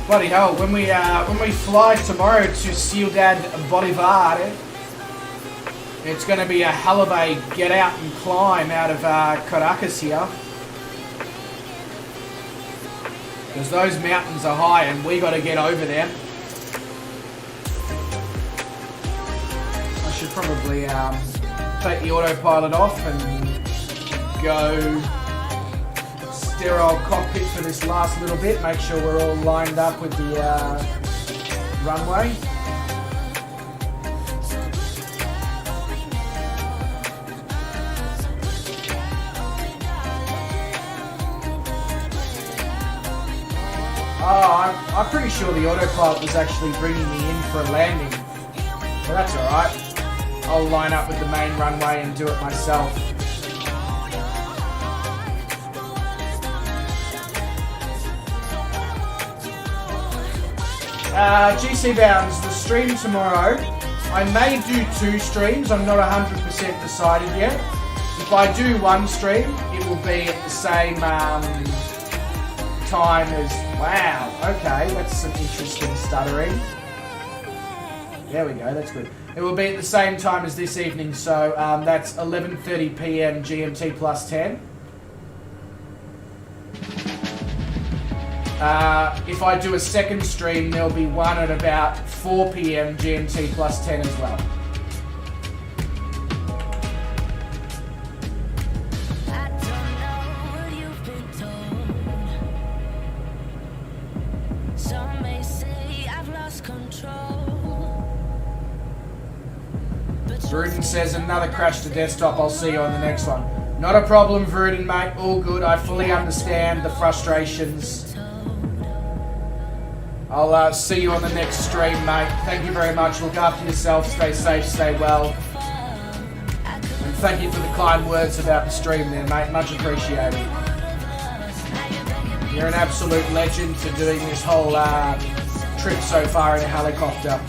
Bloody hell, when we fly tomorrow to Ciudad Bolivar, it's going to be a hell of a get out and climb out of Caracas here. Because those mountains are high and we got to get over them. I should probably take the autopilot off and go sterile cockpit for this last little bit. Make sure we're all lined up with the runway. Oh, I'm pretty sure the autopilot was actually bringing me in for a landing. But that's alright. I'll line up with the main runway and do it myself. GC Bounds, the stream tomorrow. I may do 2 streams. I'm not 100% decided yet. If I do 1 stream, it will be at the same time as... Wow, okay, that's some interesting stuttering. There we go, that's good. It will be at the same time as this evening, so that's 11:30 PM GMT plus 10. If I do a second stream, there'll be one at about 4 PM GMT plus 10 as well. Vruden says another crash to desktop. I'll see you on the next one. Not a problem, Vruden, mate. All good. I fully understand the frustrations. I'll see you on the next stream, mate. Thank you very much. Look after yourself. Stay safe. Stay well. And thank you for the kind words about the stream there, mate. Much appreciated. You're an absolute legend for doing this whole trip so far in a helicopter.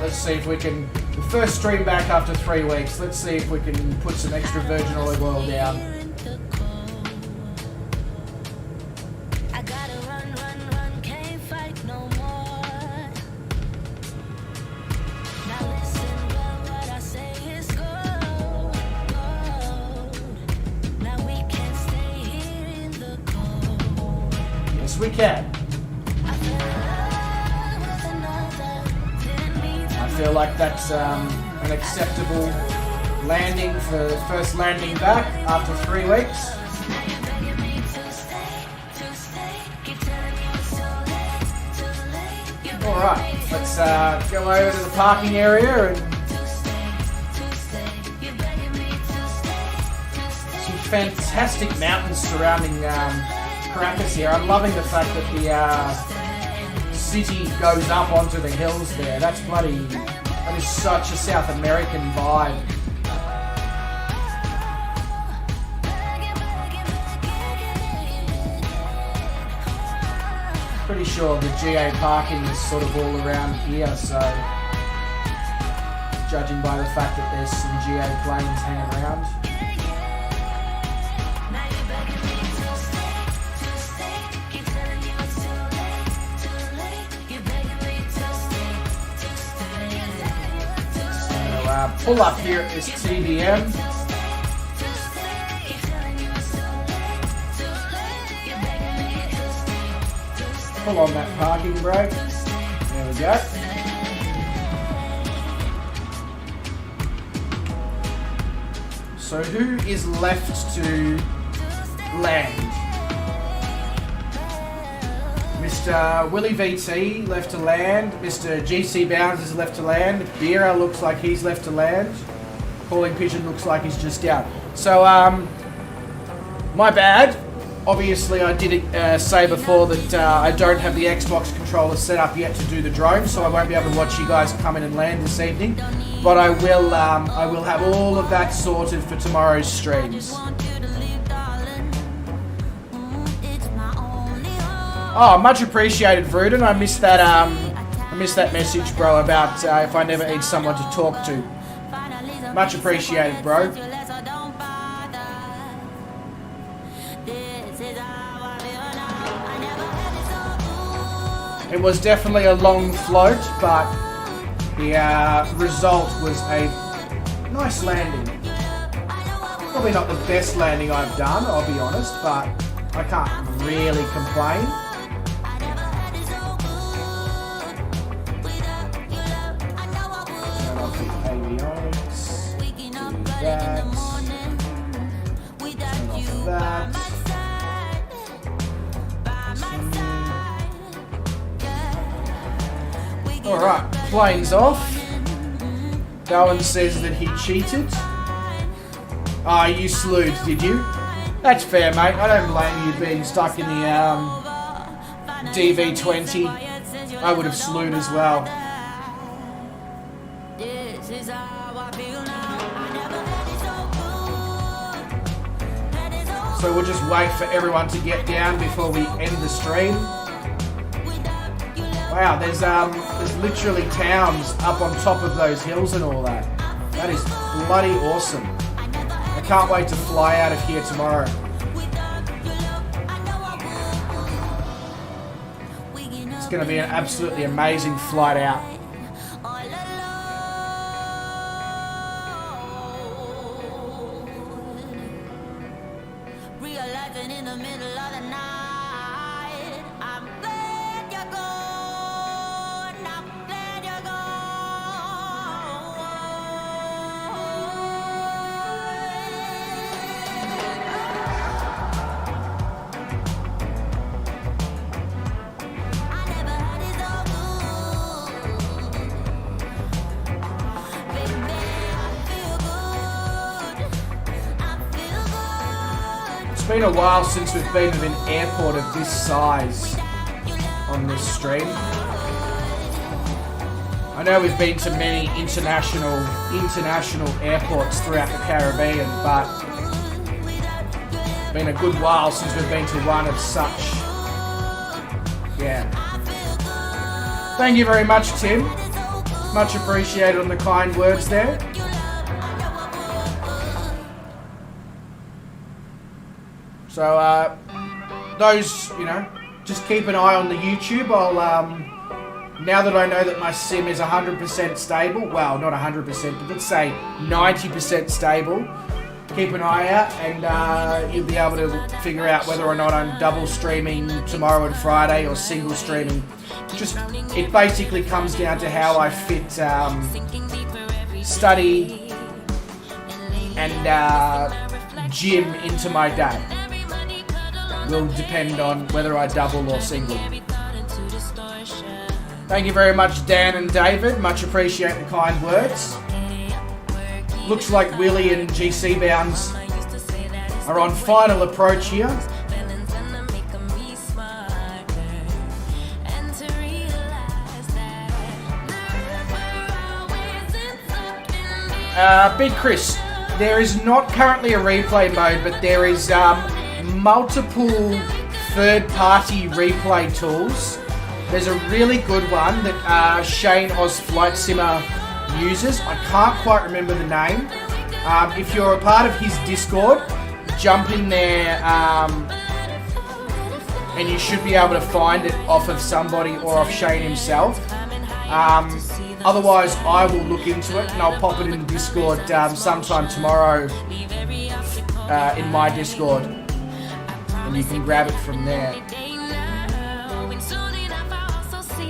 Let's see if we can, the first stream back after 3 weeks, let's see if we can put some extra virgin olive oil down. Yes, we can. I feel like that's an acceptable landing for the first landing back after 3 weeks. Alright, let's go over to the parking area and some fantastic mountains surrounding Caracas here. I'm loving the fact that the city goes up onto the hills there. That is such a South American vibe. Pretty sure the GA parking is sort of all around here, so judging by the fact that there's some GA planes hanging around. Pull up here at this TBM. Pull on that parking brake. There we go. So who is left to land? Mr. Willie VT left to land. Mr. GC Bounds is left to land. Beera looks like he's left to land. Calling Pigeon looks like he's just down. So, my bad. Obviously, I did say before that I don't have the Xbox controller set up yet to do the drone, so I won't be able to watch you guys come in and land this evening. But I will have all of that sorted for tomorrow's streams. Oh, much appreciated, Vruden. I missed that message, bro, about if I never need someone to talk to. Much appreciated, bro. It was definitely a long float, but the result was a nice landing. Probably not the best landing I've done, I'll be honest, but I can't really complain. Turn off the avionics, do that, turn off that. Alright, plane's off. Darwin says that he cheated. Ah, you slewed, did you? That's fair, mate. I don't blame you being stuck in the DV20. I would have slewed as well. So we'll just wait for everyone to get down before we end the stream. Wow, there's literally towns up on top of those hills and all that. That is bloody awesome. I can't wait to fly out of here tomorrow. It's going to be an absolutely amazing flight out. It's been a while since we've been to an airport of this size on this stream. I know we've been to many international airports throughout the Caribbean, but it's been a good while since we've been to one of such. Yeah. Thank you very much, Tim. Much appreciated on the kind words there. So, those, just keep an eye on the YouTube. I'll, now that I know that my sim is 100% stable, well, not 100%, but let's say 90% stable, keep an eye out and you'll be able to figure out whether or not I'm double streaming tomorrow and Friday or single streaming. Just, it basically comes down to how I fit study and gym into my day. Will depend on whether I double or single. Thank you very much, Dan and David. Much appreciate the kind words. Looks like Willie and GC Bounds are on final approach here. Big Chris, there is not currently a replay mode, but there is multiple third-party replay tools. There's a really good one that Shane Oz Flight Simmer uses. I can't quite remember the name. If you're a part of his Discord, jump in there and you should be able to find it off of somebody or off Shane himself. Otherwise, I will look into it and I'll pop it in the Discord sometime tomorrow in my Discord. And you can grab it from there.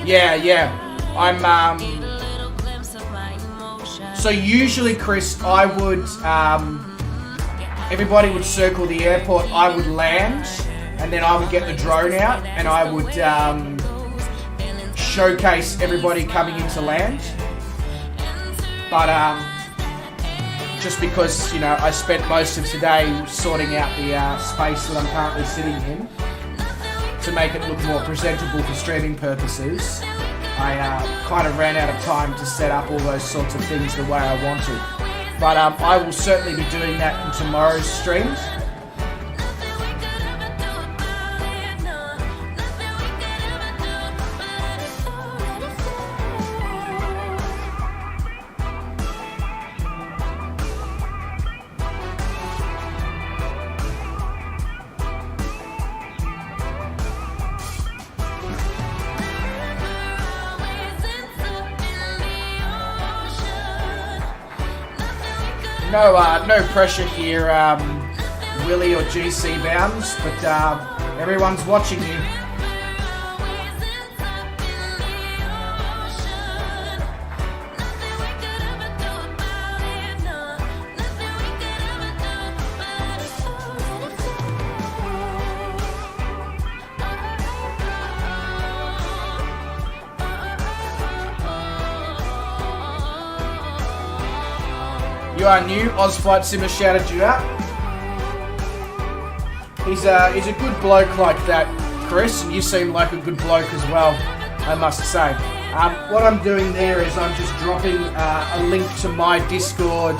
Yeah. I'm so usually, Chris, I would everybody would circle the airport, I would land, and then I would get the drone out and I would showcase everybody coming into land. But just because, you know, I spent most of today sorting out the space that I'm currently sitting in to make it look more presentable for streaming purposes, I kind of ran out of time to set up all those sorts of things the way I wanted. But I will certainly be doing that in tomorrow's streams. No pressure here, Willie or GC Bounds, but everyone's watching you. You are new. Ozflight Simmer shouted you out. He's a good bloke like that, Chris, and you seem like a good bloke as well, I must say. What I'm doing there is I'm just dropping a link to my Discord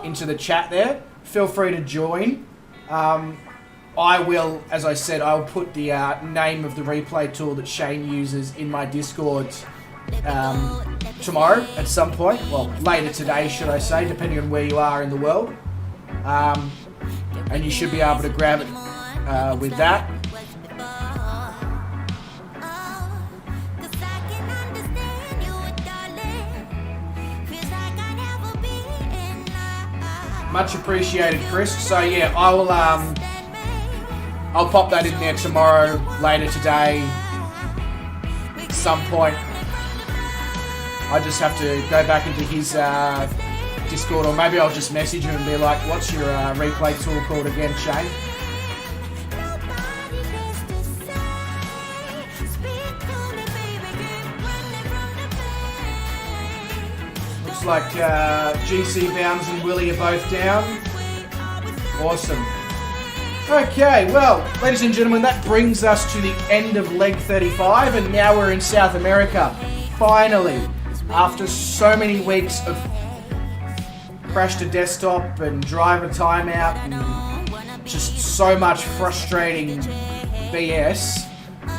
into the chat there. Feel free to join. I will, as I said, I'll put the name of the replay tool that Shane uses in my Discord tomorrow at some point, well, later today should I say, depending on where you are in the world, and you should be able to grab it with that. Much appreciated, Chris. So yeah, I'll pop that in there tomorrow, later today, at some point. I just have to go back into his Discord, or maybe I'll just message him and be like, what's your replay tool called again, Shane? Looks like GC Bounds and Willie are both down. Awesome. Okay, well, ladies and gentlemen, that brings us to the end of leg 35, and now we're in South America. Finally. After so many weeks of crash to desktop and driver timeout and just so much frustrating BS,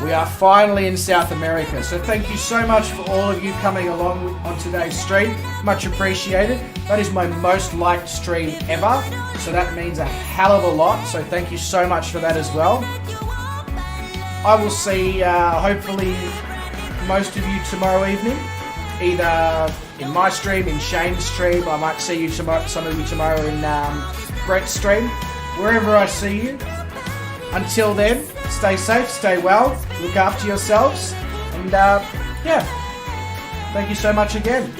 we are finally in South America. So thank you so much for all of you coming along on today's stream. Much appreciated. That is my most liked stream ever, so that means a hell of a lot. So thank you so much for that as well. I will see, hopefully, most of you tomorrow evening. Either in my stream, in Shane's stream, I might see you tomorrow, some of you tomorrow in Brett's stream, wherever I see you. Until then, stay safe, stay well, look after yourselves, and yeah, thank you so much again.